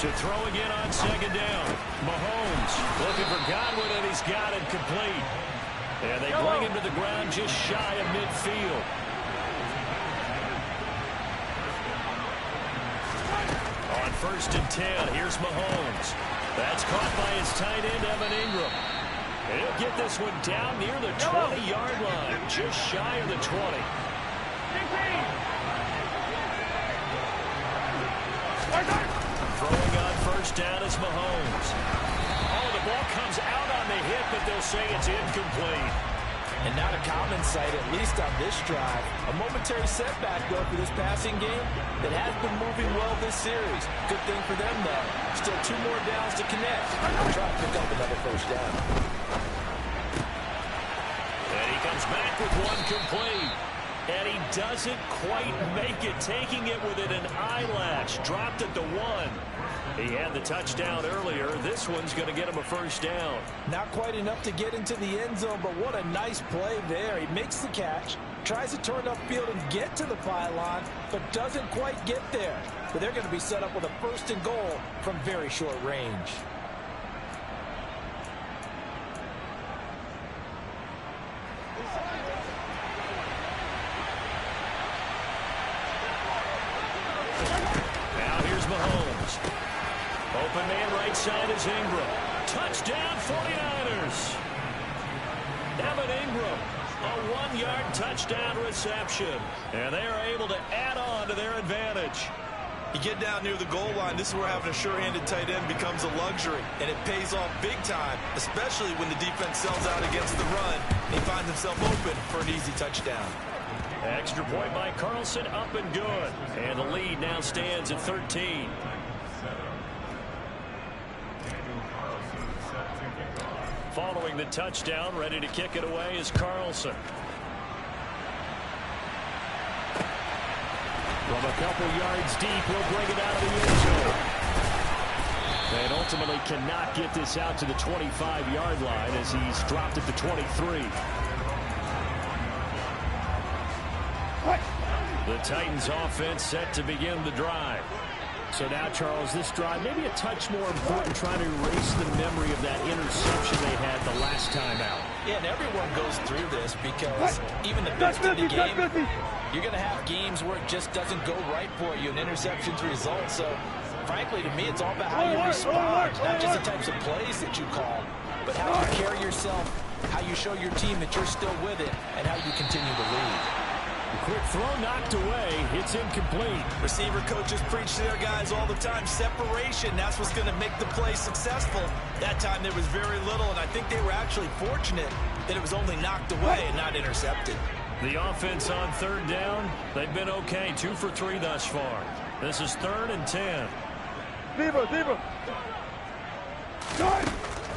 To throw again on second down. Mahomes looking for Godwin, and he's got it complete. And they bring him to the ground just shy of midfield. On 1st and 10, here's Mahomes. That's caught by his tight end, Evan Ingram. And he'll get this one down near the 20-yard line, just shy of the 20. Throwing on 1st down is Mahomes. Oh, the ball comes out on the hit, but they'll say it's incomplete. And not a common sight, at least on this drive. A momentary setback, though, for this passing game that has been moving well this series. Good thing for them, though. Still 2 more downs to connect. They'll try to pick up another 1st down. And he comes back with 1 complete. And he doesn't quite make it, taking it within an eyelash. Dropped at the 1. He had the touchdown earlier. This one's going to get him a 1st down. Not quite enough to get into the end zone, but what a nice play there. He makes the catch, tries to turn upfield and get to the pylon, but doesn't quite get there. But they're going to be set up with a 1st and goal from very short range. Open man right side is Ingram. Touchdown 49ers. Evan Ingram, a 1-yard touchdown reception. And they are able to add on to their advantage. You get down near the goal line, this is where having a sure-handed tight end becomes a luxury. And it pays off big time, especially when the defense sells out against the run. And he finds himself open for an easy touchdown. Extra point by Carlson, up and good. And the lead now stands at 13. Following the touchdown, ready to kick it away is Carlson. From a couple yards deep, he'll bring it out of the end zone. And ultimately cannot get this out to the 25-yard line as he's dropped at the 23. The Titans offense set to begin the drive. So now, Charles, this drive maybe a touch more important, trying to erase the memory of that interception they had the last time out. Yeah, and everyone goes through this because even the best in the game, you're going to have games where it just doesn't go right for you, and interceptions result. So, frankly, to me, it's all about how you respond, not just the types of plays that you call, but how you carry yourself, how you show your team that you're still with it, and how you continue to lead. Quick throw knocked away. It's incomplete. Receiver coaches preach to their guys all the time. Separation, that's what's going to make the play successful. That time there was very little, and I think they were actually fortunate that it was only knocked away and not intercepted. The offense on 3rd down, they've been okay. 2 for 3 thus far. This is 3rd and 10. Zebra.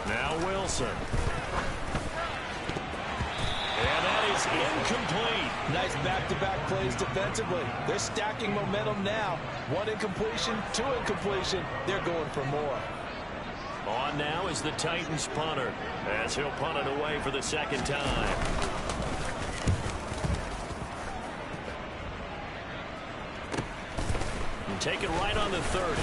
Now Wilson. And that is incomplete. Nice back-to-back plays defensively. They're stacking momentum now. 1 incompletion, 2 incompletion. They're going for more. On now is the Titans punter as he'll punt it away for the 2nd time. And take it right on the 30.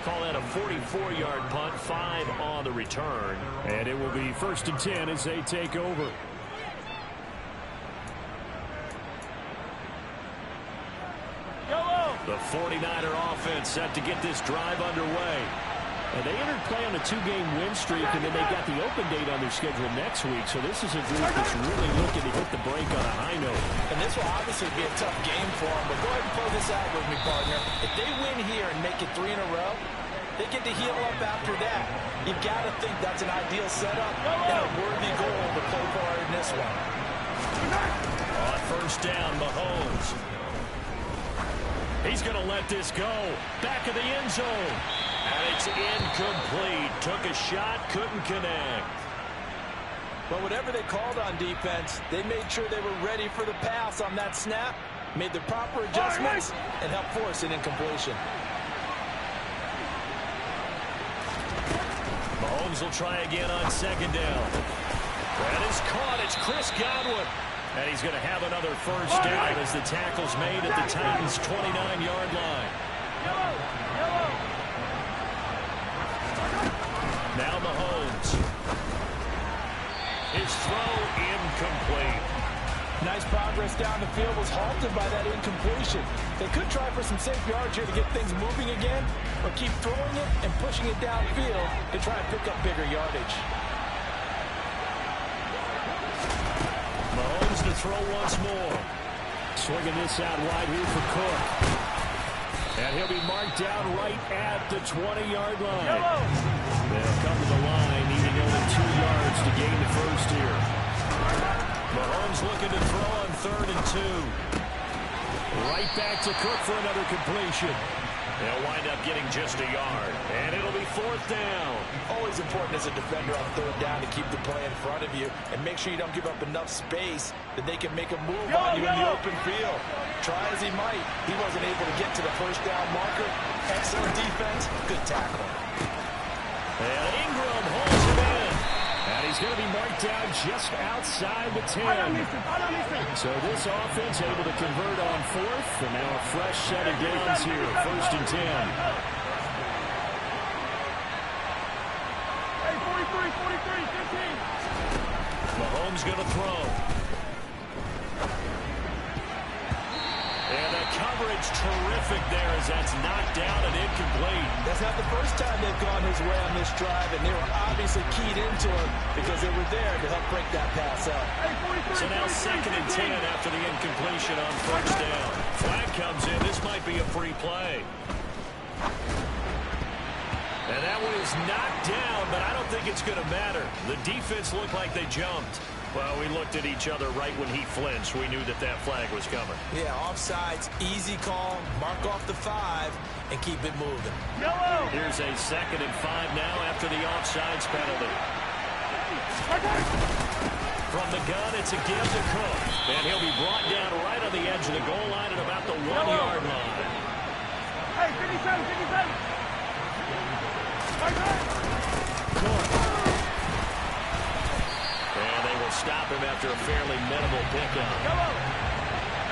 Call that a 44-yard punt, 5 on the return. And it will be 1st and 10 as they take over. The 49er offense set to get this drive underway. And they entered play on a 2-game win streak, and then they've got the open date on their schedule next week. So this is a group that's really looking to hit the break on a high note. And this will obviously be a tough game for them, but go ahead and play this out with me, partner. If they win here and make it 3 in a row, They get to heal up after that. You've got to think that's an ideal setup and a worthy goal to play for in this one. On first down, Mahomes. He's going to let this go. Back of the end zone. And it's incomplete. Took a shot, couldn't connect. But whatever they called on defense, they made sure they were ready for the pass on that snap, made the proper adjustments, and helped force an incompletion. Mahomes will try again on second down. That is caught. It's Chris Godwin. And he's going to have another first down as the tackle's made at the Titans' 29-yard line. Now Mahomes. His throw incomplete. Nice progress down the field, was halted by that incompletion. They could try for some safe yards here to get things moving again, or keep throwing it and pushing it downfield to try and pick up bigger yardage. Mahomes to throw once more. Swinging this out wide here for Cook. And he'll be marked down right at the 20-yard line. They'll come to the line, needing only 2 yards to gain the first here. Mahomes looking to throw on 3rd and 2. Right back to Cook for another completion. They'll wind up getting just a yard. And it'll be 4th down. Always important as a defender on 3rd down to keep the play in front of you and make sure you don't give up enough space that they can make a move on you in the open field. Try as he might, he wasn't able to get to the first down marker. Excellent defense, good tackle. And Ingram holds it in. And he's going to be marked down just outside the 10. So this offense able to convert on 4th. And now a fresh set of downs here. 1st and 10. Hey, 43, 15. Mahomes going to throw. And the coverage terrific there as that's knocked down and incomplete. That's not the first time they've gone his way on this drive, and they were obviously keyed into it because they were there to help break that pass up. So now 2nd and 10 after the incompletion on first down. Flag comes in. This might be a free play. And that one is knocked down, but I don't think it's going to matter. The defense looked like they jumped. Well, we looked at each other right when he flinched. We knew that that flag was coming. Yeah, offsides, easy call, mark off the 5, and keep it moving. Here's a 2nd and 5 now after the offsides penalty. From the gun, it's a give to Cook. And he'll be brought down right on the edge of the goal line at about the 1-yard line. Hey, 57, 57. Cook. And they will stop him after a fairly minimal pickup.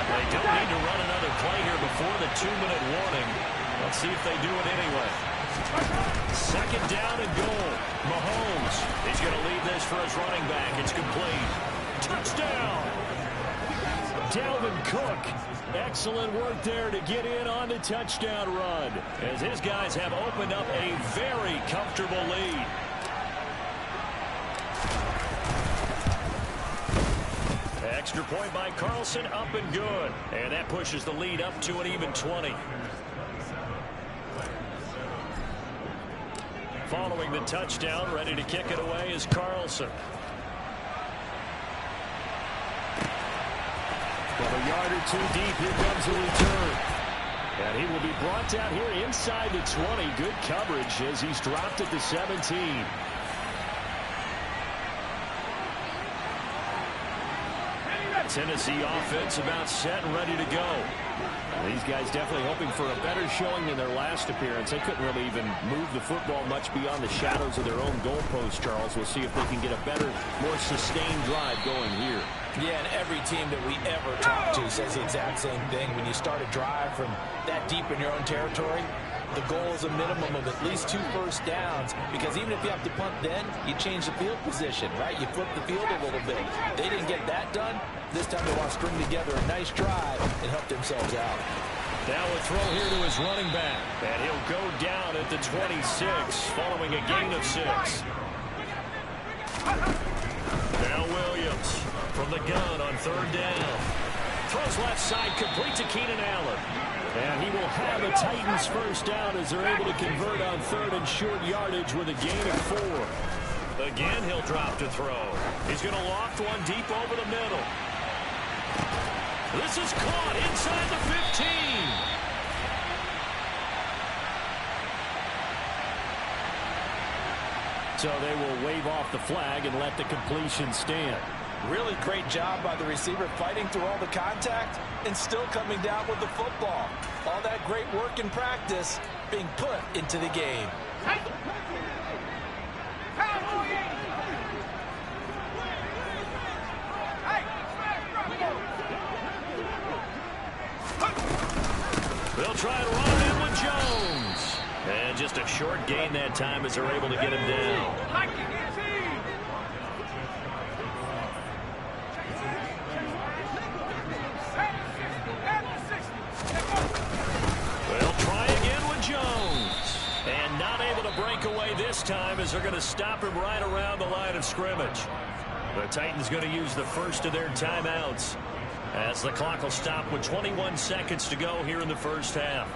They don't need to run another play here before the 2-minute warning. Let's see if they do it anyway. 2nd down and goal. Mahomes. He's going to lead this for his running back. It's complete. Touchdown. Dalvin Cook. Excellent work there to get in on the touchdown run, as his guys have opened up a very comfortable lead. Extra point by Carlson, up and good. And that pushes the lead up to an even 20. Following the touchdown, ready to kick it away is Carlson. From a yard or 2 deep, here comes a return. And he will be brought down here inside the 20. Good coverage as he's dropped at the 17. Tennessee offense about set and ready to go. These guys definitely hoping for a better showing than their last appearance. They couldn't really even move the football much beyond the shadows of their own goalpost, Charles. We'll see if they can get a better, more sustained drive going here. Yeah, and every team that we ever talk to says the exact same thing. When you start a drive from that deep in your own territory, the goal is a minimum of at least 2 first downs, because even if you have to punt then, you change the field position, right? You flip the field a little bit. They didn't get that done. This time they want to string together a nice drive and help themselves out. Now a throw here to his running back, and he'll go down at the 26 following a gain of 6. Now Williams from the gun on 3rd down. Throws left side, complete to Keenan Allen. And he will have a Titans first down as they're able to convert on 3rd and short yardage with a gain of 4. Again, he'll drop to throw. He's going to loft one deep over the middle. This is caught inside the 15. So they will wave off the flag and let the completion stand. Really great job by the receiver fighting through all the contact and still coming down with the football. All that great work in practice being put into the game. They'll try and run it in with Jones. And just a short gain that time as they're able to get him down. They'll try again with Jones. And not able to break away this time as they're going to stop him right around the line of scrimmage. The Titans going to use the first of their timeouts as the clock will stop with 21 seconds to go here in the first half.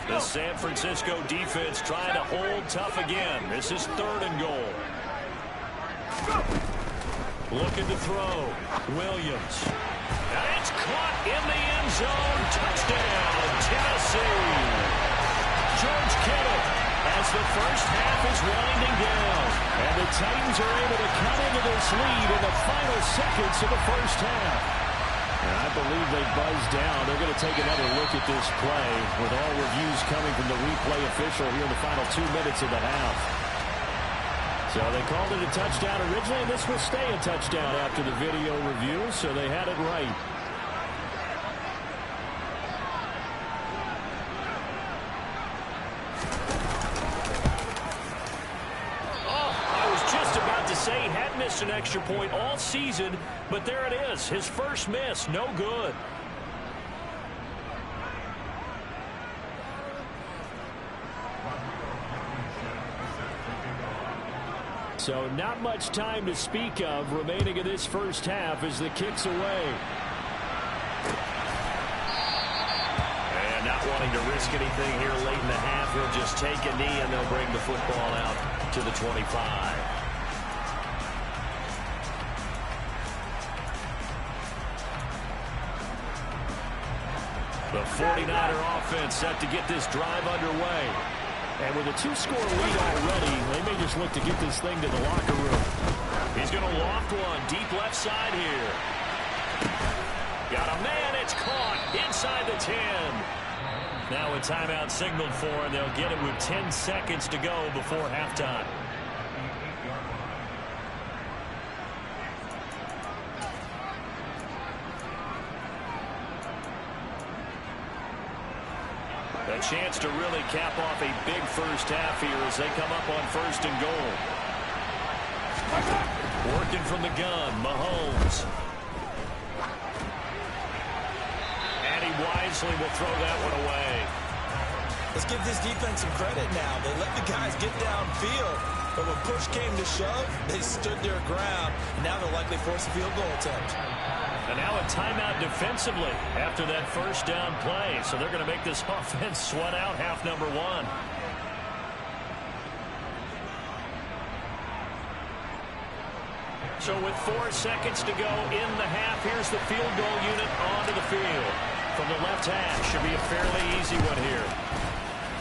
The San Francisco defense trying to hold tough again. This is 3rd and goal. Looking to throw. Williams. And it's caught in the end zone. Touchdown, Tennessee. George Kittle as the first half is winding down. And the Titans are able to cut into this lead in the final seconds of the first half. And I believe they buzzed down. They're going to take another look at this play with all reviews coming from the replay official here in the final 2 minutes of the half. So they called it a touchdown originally, and this will stay a touchdown after the video review, so they had it right. Say he had missed an extra point all season, but there it is. His first miss, no good. So not much time to speak of remaining in this first half as the kick's away. And not wanting to risk anything here late in the half, he'll just take a knee and they'll bring the football out to the 25. The 49er offense set to get this drive underway. And with a 2-score lead already, they may just look to get this thing to the locker room. He's going to loft one deep left side here. Got a man, it's caught inside the 10. Now a timeout signaled for, and they'll get it with 10 seconds to go before halftime. A chance to really cap off a big first half here as they come up on 1st and goal. Working from the gun, Mahomes. And he wisely will throw that one away. Let's give this defense some credit now. They let the guys get downfield, but when push came to shove, they stood their ground. Now they'll likely force a field goal attempt. And now a timeout defensively after that first down play. So they're going to make this offense sweat out half number 1. So with 4 seconds to go in the half, here's the field goal unit onto the field. From the left hash, should be a fairly easy one here.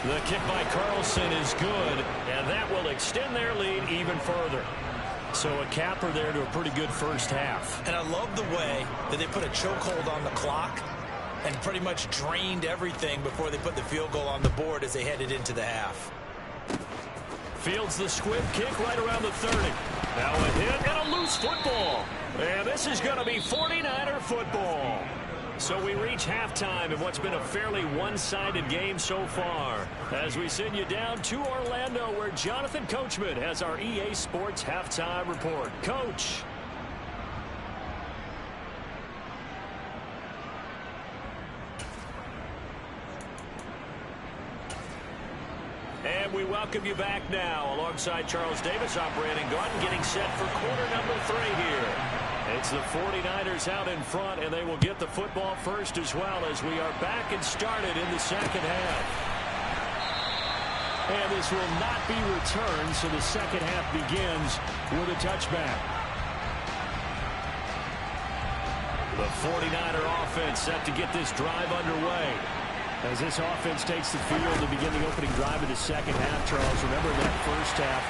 The kick by Carlson is good, and that will extend their lead even further. So a capper there to a pretty good first half. And I love the way that they put a chokehold on the clock and pretty much drained everything before they put the field goal on the board as they headed into the half. Fields the squib kick right around the 30. Now a hit and a loose football. And this is going to be 49er football. So we reach halftime in what's been a fairly one-sided game so far. As we send you down to Orlando, where Jonathan Coachman has our EA Sports Halftime Report. Coach. And we welcome welcome you back now. Alongside Charles Davis, I'm Brandon Gaudin, getting set for quarter number 3 here. It's the 49ers out in front, and they will get the football first as well as we are back and started in the second half. And this will not be returned, so the second half begins with a touchback. The 49er offense set to get this drive underway. As this offense takes the field to begin the opening drive of the second half, Charles, remember that first half,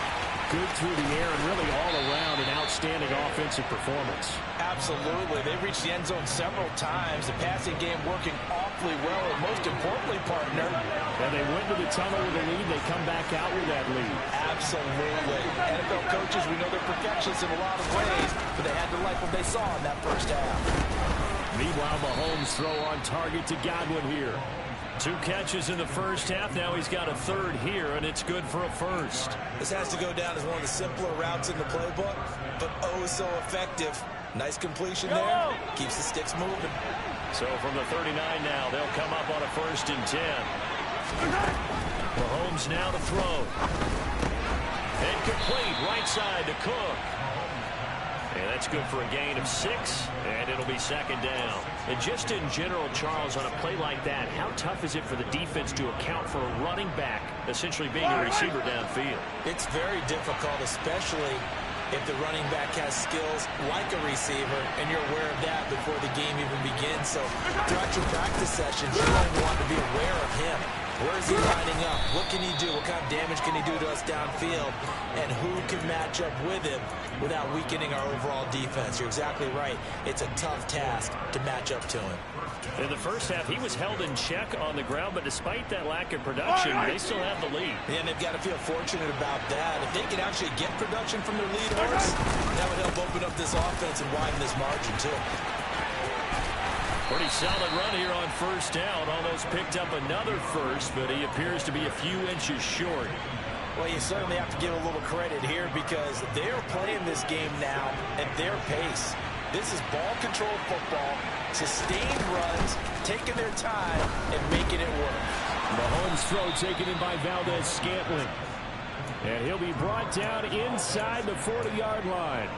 good through the air and really all around an outstanding offensive performance. Absolutely. They reached the end zone several times. The passing game working awfully well, and most importantly, partner. And they went to the tunnel with a lead. They come back out with that lead. Absolutely. NFL coaches, we know they're perfectionists in a lot of ways, but they had to like what they saw in that first half. Meanwhile, Mahomes throw on target to Godwin here. 2 catches in the first half. Now he's got a third here, and it's good for a first. This has to go down as one of the simpler routes in the playbook, but oh so effective. Nice completion there. Keeps the sticks moving. So from the 39 now, they'll come up on a 1st and 10. Mahomes now to throw. And complete right side to Cook. And that's good for a gain of 6, and it'll be second down. And just in general, Charles, on a play like that, how tough is it for the defense to account for a running back essentially being a receiver downfield? It's very difficult, especially if the running back has skills like a receiver, and you're aware of that before the game even begins. So throughout your practice sessions, you're going to want to be aware of him. Where is he lining up? What can he do? What kind of damage can he do to us downfield? And who can match up with him without weakening our overall defense? You're exactly right. It's a tough task to match up to him. In the first half, he was held in check on the ground, but despite that lack of production, they still have the lead. And they've got to feel fortunate about that. If they can actually get production from their lead horse, that would help open up this offense and widen this margin, too. Pretty solid run here on first down. Almost picked up another first, but he appears to be a few inches short. Well, you certainly have to give a little credit here because they're playing this game now at their pace. This is ball-controlled football, sustained runs, taking their time, and making it work. Mahomes' throw taken in by Valdez-Scantling. And he'll be brought down inside the 40-yard line.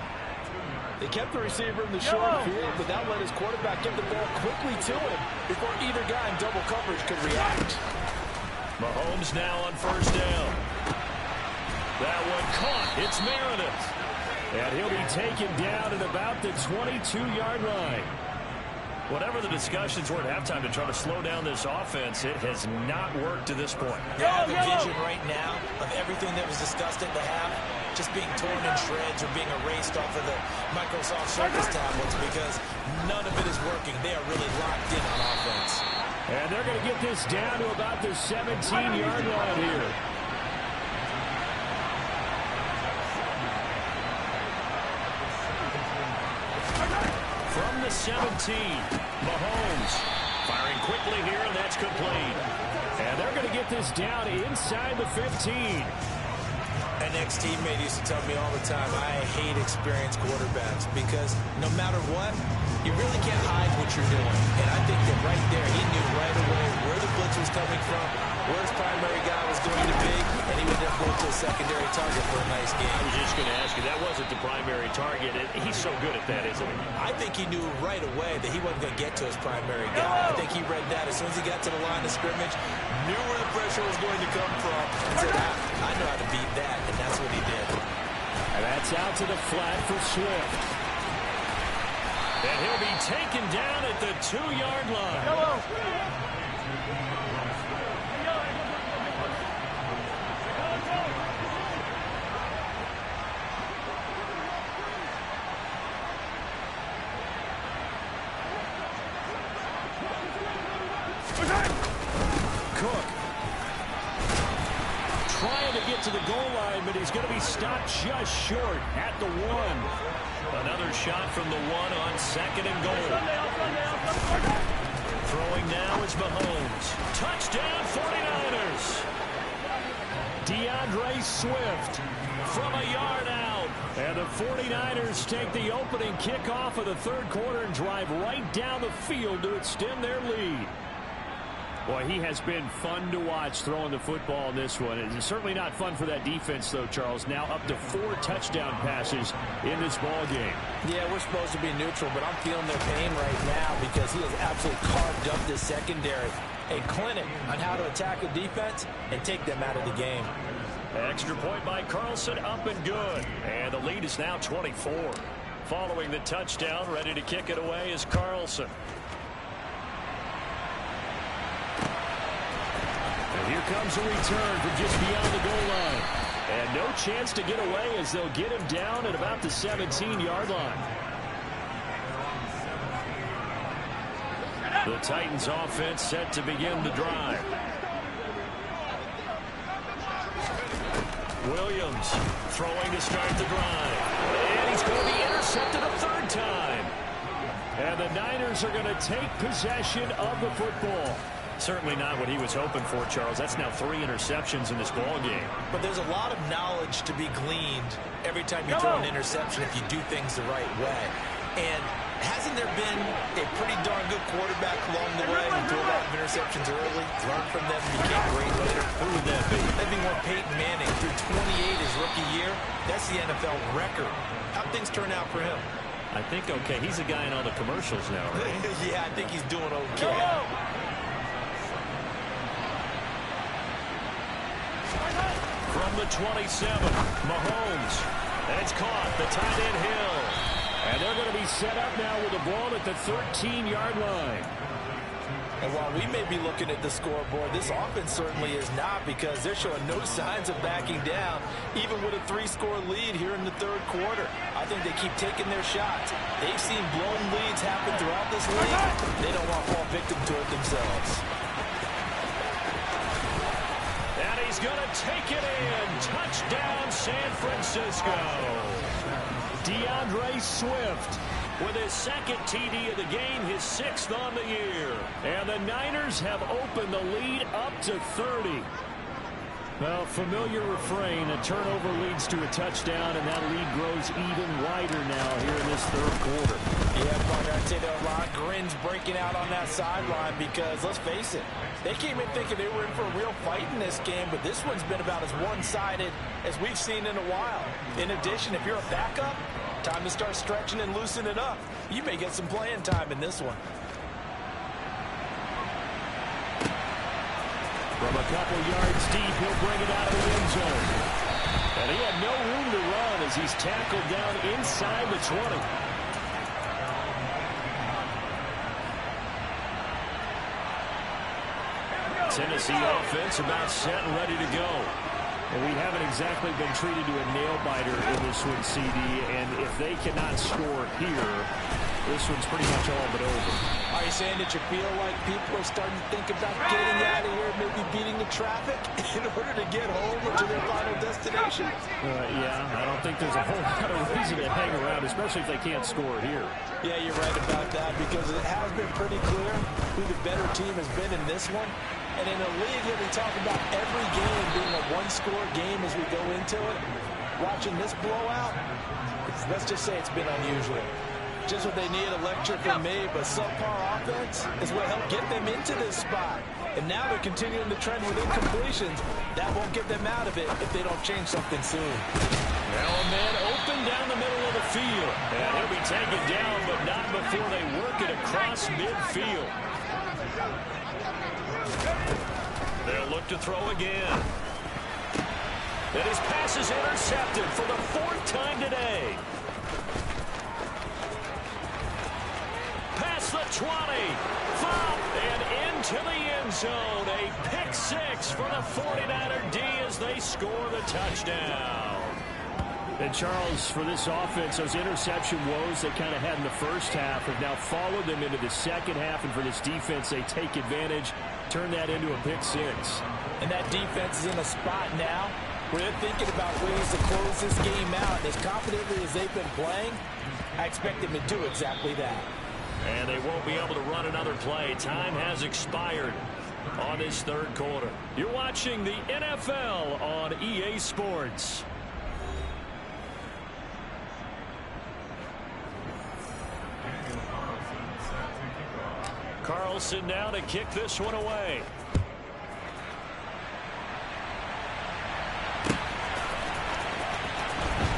They kept the receiver in the short field, but that let his quarterback get the ball quickly to him before either guy in double coverage could react. Mahomes now on first down. That one caught. It's Meredith. And he'll be taken down at about the 22-yard line. Whatever the discussions were at halftime to try to slow down this offense, it has not worked to this point. I have a vision right now of everything that was discussed at the half just being torn in shreds or being erased off of the Microsoft Surface tablets because none of it is working. They are really locked in on offense. And they're going to get this down to about the 17-yard line here. From the 17, Mahomes firing quickly here, and that's complete. And they're going to get this down inside the 15. An ex-teammate used to tell me all the time, I hate experienced quarterbacks because no matter what, you really can't hide what you're doing. And I think that right there, he knew right away where the blitz was coming from, where his primary guy was going to be, and he would then go to a secondary target for a nice game. I was just going to ask you, that wasn't the primary target. He's so good at that, isn't he? I think he knew right away that he wasn't going to get to his primary guy. I think he read that as soon as he got to the line of scrimmage, knew where the pressure was going to come from, and said, I know how to beat that, and that's what he did. And that's out to the flat for Swift. And he'll be taken down at the 2-yard line. Cook trying to get to the goal line, but he's going to be stopped just short at the 1. Another shot from the 1 on 2nd and goal. Throwing now is Mahomes. Touchdown 49ers. DeAndre Swift from a yard out. And the 49ers take the opening kickoff of the third quarter and drive right down the field to extend their lead. Boy, he has been fun to watch throwing the football in this one. It's certainly not fun for that defense, though, Charles. Now up to 4 touchdown passes in this ball game. Yeah, we're supposed to be neutral, but I'm feeling their pain right now because he has absolutely carved up this secondary. A clinic on how to attack a defense and take them out of the game. Extra point by Carlson, up and good. And the lead is now 24. Following the touchdown, ready to kick it away is Carlson. And here comes a return from just beyond the goal line. And no chance to get away as they'll get him down at about the 17-yard line. The Titans offense set to begin the drive. Williams throwing to start the drive. And he's going to be intercepted a 3rd time. And the Niners are going to take possession of the football. Certainly not what he was hoping for, Charles. That's now 3 interceptions in this ball game. But there's a lot of knowledge to be gleaned every time you throw an interception if you do things the right way. And hasn't there been a pretty darn good quarterback along the way who threw a lot of interceptions early, learned from them, became great later? Who would that be? That'd be one Peyton Manning. Through 28 his rookie year, that's the NFL record. How'd things turn out for him? I think okay. He's a guy in all the commercials now, right? Yeah, I think he's doing okay. From the 27, Mahomes. And it's caught. The tight end Hill. And they're going to be set up now with the ball at the 13-yard line. And while we may be looking at the scoreboard, this offense certainly is not, because they're showing no signs of backing down, even with a 3-score lead here in the 3rd quarter. I think they keep taking their shots. They've seen blown leads happen throughout this league. They don't want to fall victim to it themselves. And he's going to take it in. Touchdown, San Francisco. DeAndre Swift with his 2nd TD of the game, his 6th on the year. And the Niners have opened the lead up to 30. Well, familiar refrain, a turnover leads to a touchdown, and that lead grows even wider now here in this 3rd quarter. Yeah, partner, I'd say there are a lot of grins breaking out on that sideline because, let's face it, they came in thinking they were in for a real fight in this game, but this one's been about as one-sided as we've seen in a while. In addition, if you're a backup, time to start stretching and loosening up. You may get some playing time in this one. From a couple yards deep, he'll bring it out of the end zone. And he had no room to run as he's tackled down inside the 20. Tennessee offense about set and ready to go. And we haven't exactly been treated to a nail-biter in this one, CD. And if they cannot score here, this one's pretty much all but over. Are you saying that you feel like people are starting to think about getting out of here, maybe beating the traffic in order to get home or to their final destination? Yeah, I don't think there's a whole lot of reason to hang around, especially if they can't score here. Yeah, you're right about that, because it has been pretty clear who the better team has been in this one. And in a league that we talk about every game being a 1-score game as we go into it, watching this blowout, let's just say it's been unusual. Just what they need, a lecture from me, but subpar offense is what helped get them into this spot. And now they're continuing the trend with incompletions. That won't get them out of it if they don't change something soon. Now a man open down the middle of the field. And he'll be taken down, but not before they work it across midfield. They'll look to throw again. And his pass is intercepted for the 4th time today. Past the 20. Flop and into the end zone. A pick 6 for the 49er D as they score the touchdown. And Charles, for this offense, those interception woes they kind of had in the first half have now followed them into the second half. And for this defense, they take advantage, turn that into a pick 6. And that defense is in a spot now where they're thinking about ways to close this game out. And as confidently as they've been playing, I expect them to do exactly that. And they won't be able to run another play. Time has expired on this 3rd quarter. You're watching the NFL on EA Sports. Carlson Wilson now to kick this one away.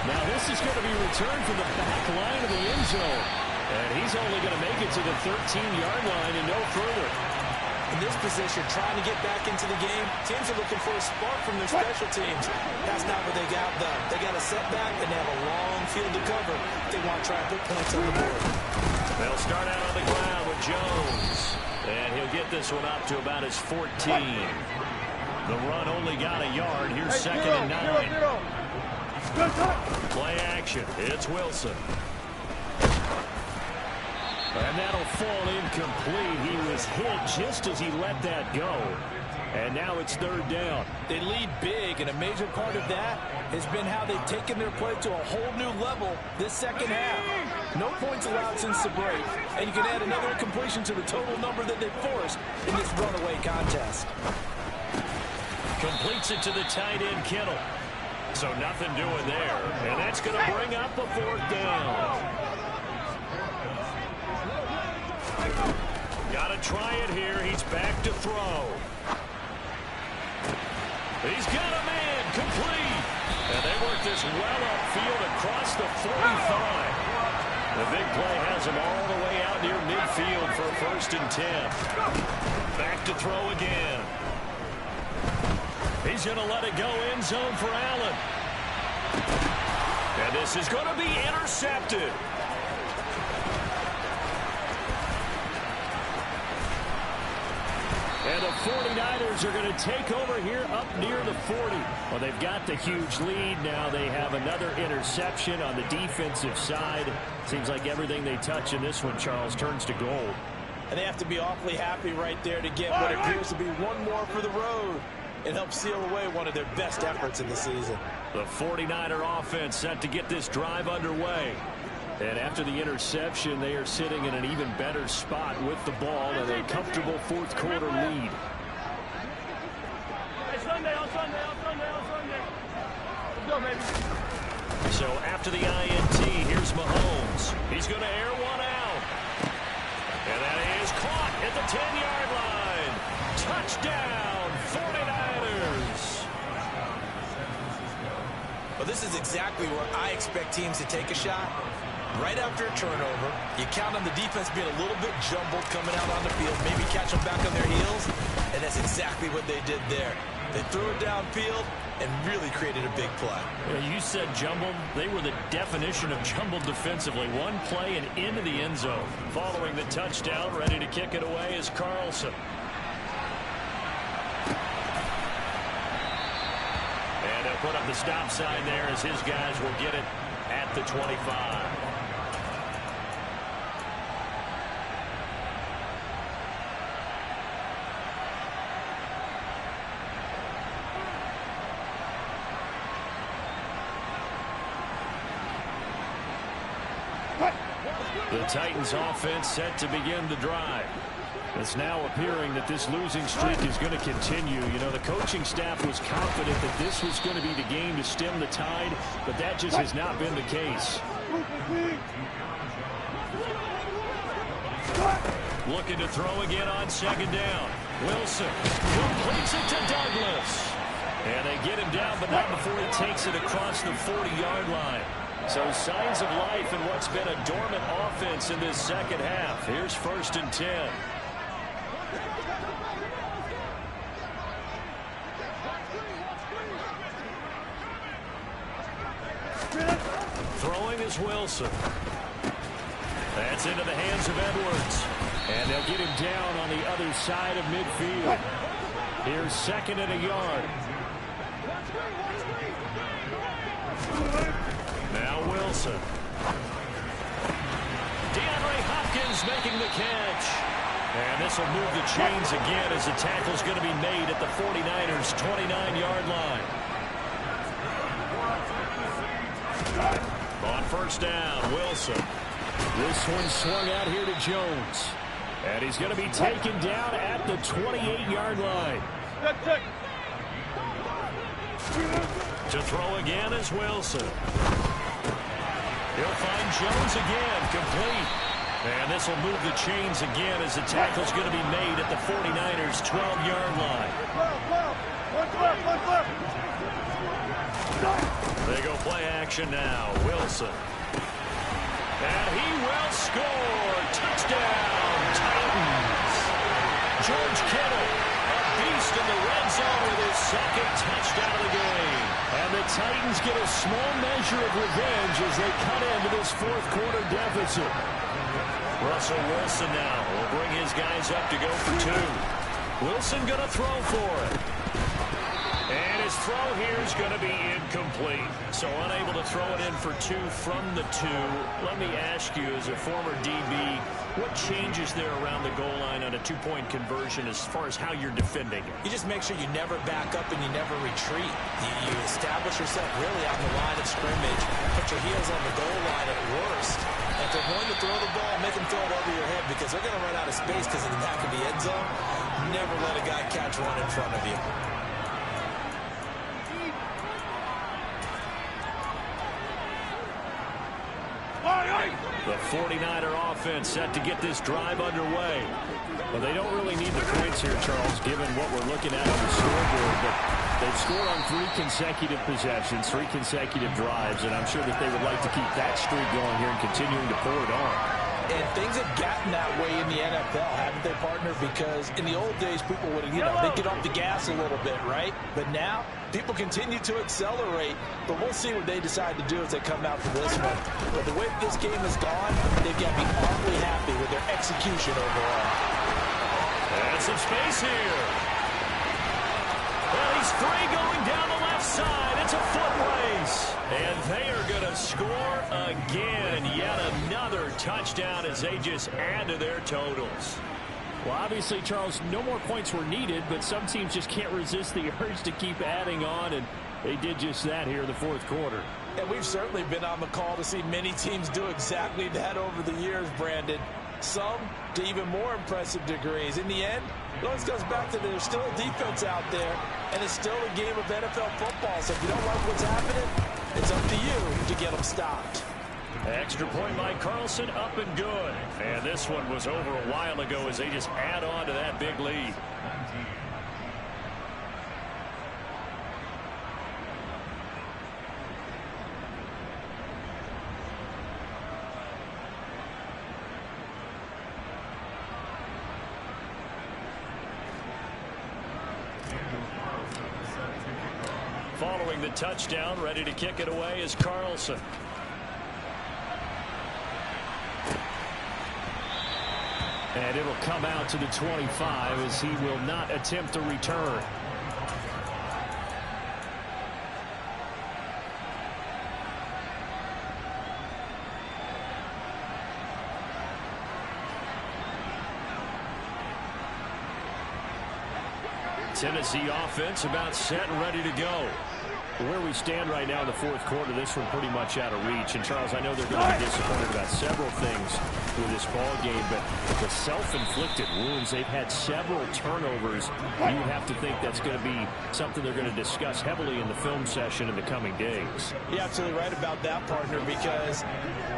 Now this is going to be returned from the back line of the end zone. And he's only going to make it to the 13-yard line and no further. In this position, trying to get back into the game, teams are looking for a spark from their special teams. That's not what they got done. They got a setback, and they have a long field to cover. They want to try and put points on the board. They'll start out on the ground with Jones. And he'll get this one up to about his 14. The run only got a yard. Here's second and 9. Play action. It's Wilson. And that'll fall incomplete. He was hit just as he let that go. And now it's third down. They lead big, and a major part of that has been how they've taken their play to a whole new level this second half. No points allowed since the break, and you can add another incompletion to the total number that they've forced in this runaway contest. Completes it to the tight end, Kittle. So nothing doing there. And that's going to bring up a fourth down. Got to try it here. He's back to throw. He's got a man complete. And they work this well upfield across the 45. The big play has him all the way out near midfield for a 1st and 10. Back to throw again. He's going to let it go end zone for Allen. And this is going to be intercepted. And the 49ers are going to take over here up near the 40. Well, they've got the huge lead. Now they have another interception on the defensive side. Seems like everything they touch in this one, Charles, turns to gold. And they have to be awfully happy right there to get what appears to be one more for the road and help seal away one of their best efforts in the season. The 49er offense set to get this drive underway. And after the interception, they are sitting in an even better spot with the ball and a comfortable fourth quarter lead. Hey, Sunday, on Sunday, on Sunday, on Sunday. Let's go, baby. So after the INT, here's Mahomes. He's going to air one out. And that is caught at the 10-yard line. Touchdown, 49ers. Well, this is exactly where I expect teams to take a shot. Right after a turnover, you count on the defense being a little bit jumbled coming out on the field, maybe catch them back on their heels, and that's exactly what they did there. They threw it downfield and really created a big play. You said jumbled. They were the definition of jumbled defensively. One play and into the end zone. Following the touchdown, ready to kick it away is Carlson. And they'll put up the stop sign there as his guys will get it at the 25. The Titans offense set to begin the drive. It's now appearing that this losing streak is going to continue. You know, the coaching staff was confident that this was going to be the game to stem the tide, but that just has not been the case. Looking to throw again on second down. Wilson completes it to Douglas. And they get him down, but not before he takes it across the 40-yard line. So signs of life in what's been a dormant offense in this second half. Here's 1st and 10. Throwing is Wilson. That's into the hands of Edwards. And they'll get him down on the other side of midfield. Here's 2nd and a yard. Now Wilson. DeAndre Hopkins making the catch. And this will move the chains again as the tackle's going to be made at the 49ers' 29-yard line. On 1st down, Wilson. This one swung out here to Jones. And he's going to be taken down at the 28-yard line. To throw again is Wilson. He'll find Jones again, complete. And this will move the chains again as the tackle's going to be made at the 49ers' 12-yard line. They go play action now. Wilson. And he will score. Touchdown, Titans. George Kittle, a beast in the red zone with his second touchdown of the game. And the Titans get a small measure of revenge as they cut into this fourth quarter deficit. Russell Wilson now will bring his guys up to go for two. Wilson going to throw for it. And his throw here is going to be incomplete. So unable to throw it in for two from the two. Let me ask you, as a former DB, what changes there around the goal line on a two-point conversion as far as how you're defending it? You just make sure you never back up and you never retreat. You establish yourself really on the line of scrimmage, put your heels on the goal line at worst. And if they're going to throw the ball, make them throw it over your head because they're going to run out of space because of the back of the end zone. Never let a guy catch one in front of you. The 49er offense set to get this drive underway. Well, they don't really need the points here, Charles, given what we're looking at on the scoreboard. But they've scored on 3 consecutive possessions, 3 consecutive drives, and I'm sure that they would like to keep that streak going here and continuing to pull it on. And things have gotten that way in the NFL, haven't they, partner? Because in the old days, people would, they'd get off the gas a little bit, right? But now, people continue to accelerate. But we'll see what they decide to do as they come out for this one. But the way this game has gone, they've got to be awfully happy with their execution overall. And some space here. Well, he's free going down the left side. It's a foot race. And they are going to score again. Yet another touchdown as they just add to their totals. Well, obviously, Charles, no more points were needed, but some teams just can't resist the urge to keep adding on, and they did just that here in the fourth quarter. And we've certainly been on the call to see many teams do exactly that over the years, Brandon. Some to even more impressive degrees. In the end, it always goes back to there's still a defense out there, and it's still a game of NFL football. So if you don't like what's happening, it's up to you to get them stopped. Extra point by Carlson, up and good. And this one was over a while ago as they just add on to that big lead. Following the touchdown, ready to kick it away is Carlson. And it'll come out to the 25 as he will not attempt a return. Tennessee offense about set and ready to go. Where we stand right now in the fourth quarter, this one pretty much out of reach. And, Charles, I know they're going to be disappointed about several things with this ball game, but the self-inflicted wounds, they've had several turnovers. You have to think that's going to be something they're going to discuss heavily in the film session in the coming days. You're absolutely right about that, partner, because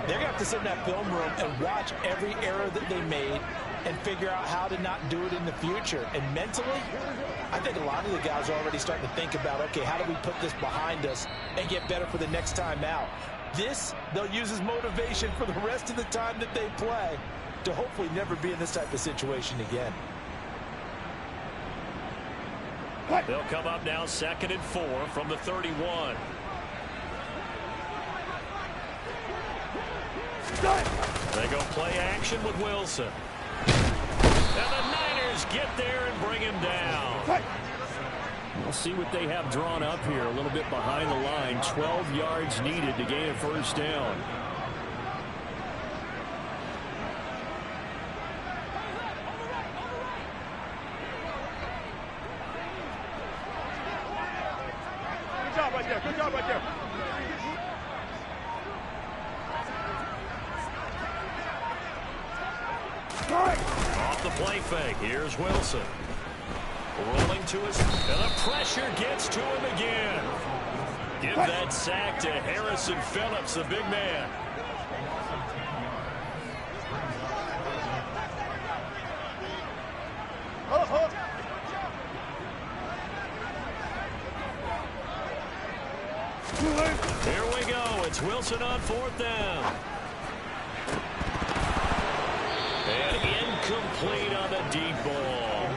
they're going to have to sit in that film room and watch every error that they made and figure out how to not do it in the future. And mentally, I think a lot of the guys are already starting to think about, okay, how do we put this behind us and get better for the next time out? This, they'll use as motivation for the rest of the time that they play to hopefully never be in this type of situation again. They'll come up now 2nd and 4 from the 31. They go play action with Wilson. And the Niners get there and bring him down. We'll see what they have drawn up here. A little bit behind the line. 12 yards needed to gain a first down. Good job right there. Good job right there. Off the play fake. Here's Wilson. Rolling to his, and the pressure gets to him again. Give that sack to Harrison Phillips, the big man. Here we go. It's Wilson on 4th down. And incomplete on the deep ball.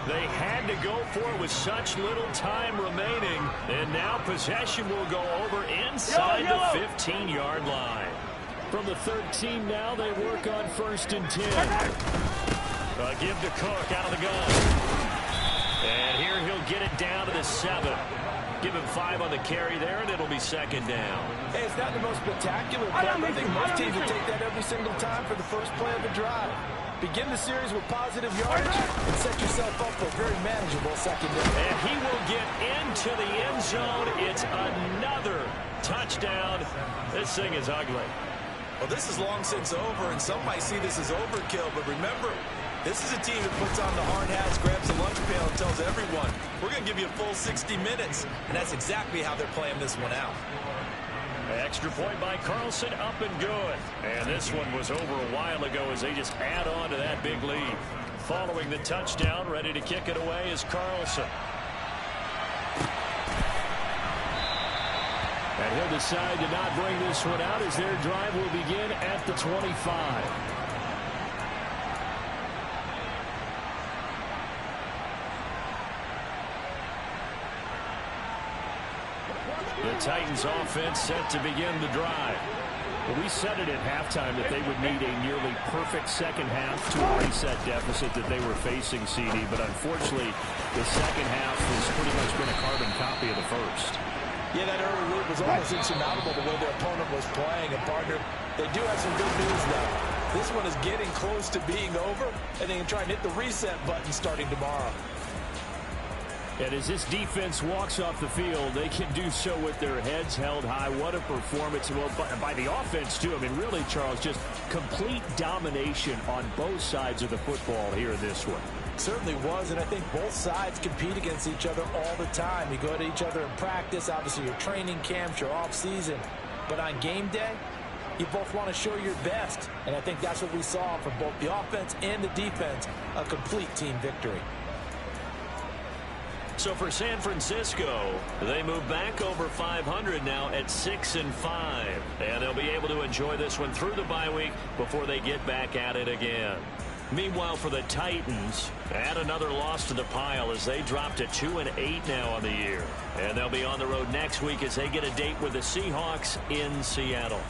They had to go for it with such little time remaining. And now possession will go over inside the 15-yard line. From the 13 now, they work on 1st and 10. Give to Cook out of the gun. And here he'll get it down to the 7. Give him 5 on the carry there, and it'll be 2nd down. Hey, it's not the most spectacular play. I think most teams will take that every single time for the first play of the drive. Begin the series with positive yardage and set yourself up for a very manageable 2nd down. And he will get into the end zone. It's another touchdown. This thing is ugly. Well, this is long since over, and some might see this as overkill, but remember, this is a team that puts on the hard hats, grabs the lunch pail, and tells everyone, we're going to give you a full 60 minutes, and that's exactly how they're playing this one out. Extra point by Carlson, up and good. And this one was over a while ago as they just add on to that big lead. Following the touchdown, ready to kick it away is Carlson. And he'll decide to not bring this one out as their drive will begin at the 25. The Titans offense set to begin the drive. Well, we said it at halftime that they would need a nearly perfect second half to erase that deficit that they were facing, CD. But unfortunately, the second half has pretty much been a carbon copy of the first. Yeah, that early lead was almost insurmountable the way their opponent was playing. And, partner, they do have some good news, though. This one is getting close to being over, and they can try and hit the reset button starting tomorrow. And as this defense walks off the field, they can do so with their heads held high. What a performance. Well, by the offense, too. I mean, really, Charles, just complete domination on both sides of the football here in this one. Certainly was, and I think both sides compete against each other all the time. You go to each other in practice, obviously your training camps, your off-season. But on game day, you both want to show your best. And I think that's what we saw from both the offense and the defense, a complete team victory. So for San Francisco, they move back over 500 now at 6-5. And they'll be able to enjoy this one through the bye week before they get back at it again. Meanwhile, for the Titans, add another loss to the pile as they drop to 2-8 now on the year. And they'll be on the road next week as they get a date with the Seahawks in Seattle.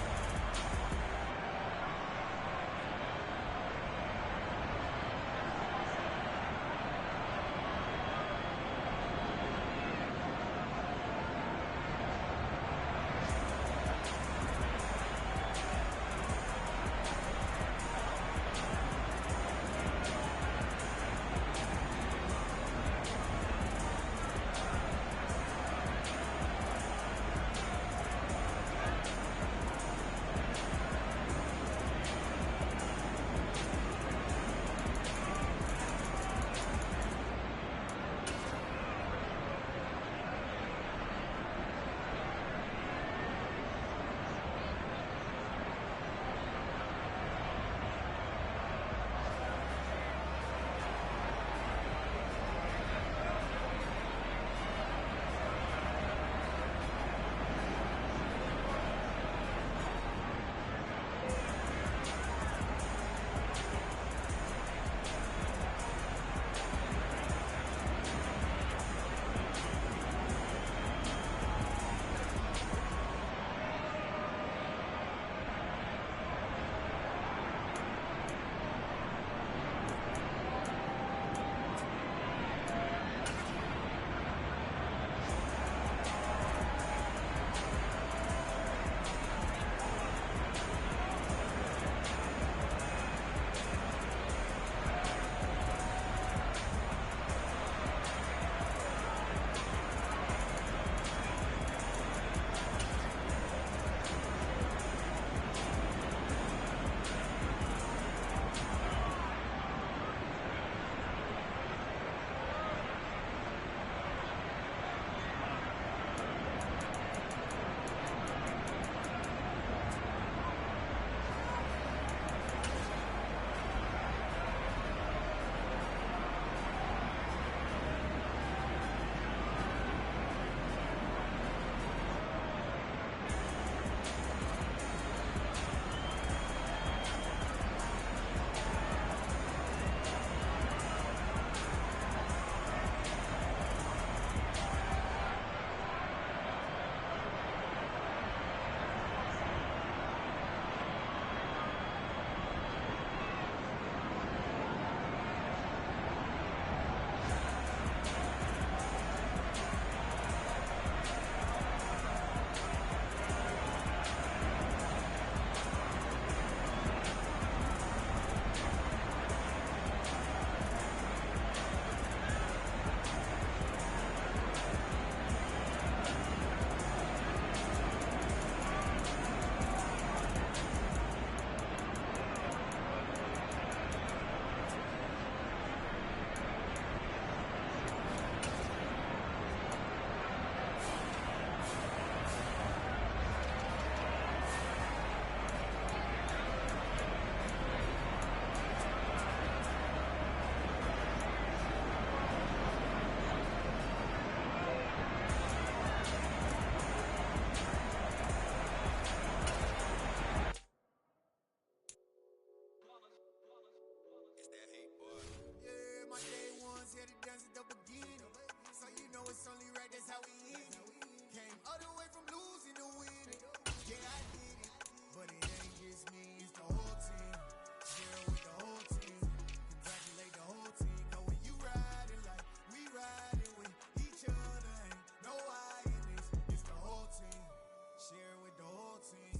team.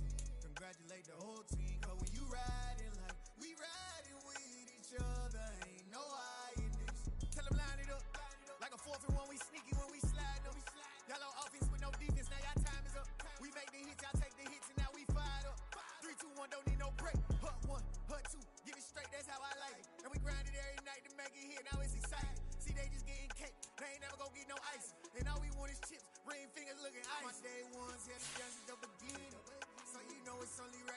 Congratulate the whole team, cause when you riding like we riding with each other, ain't no hiding this. Tell them line it up, like a 4th and 1, we sneaky when we slide them. Y'all on offense with no defense, now y'all time is up. We make the hits, y'all take the hits, and now we fired up. 3, 2, 1, don't need no break. Hut 1, hut 2, give it straight, that's how I like it. And we grind it every night to make it hit, now it's exciting. See, they just getting cake, they ain't never gonna get no ice. And all we want is chips, ring fingers looking ice. My day ones, here the youngsters the beginning. So you know it's only right.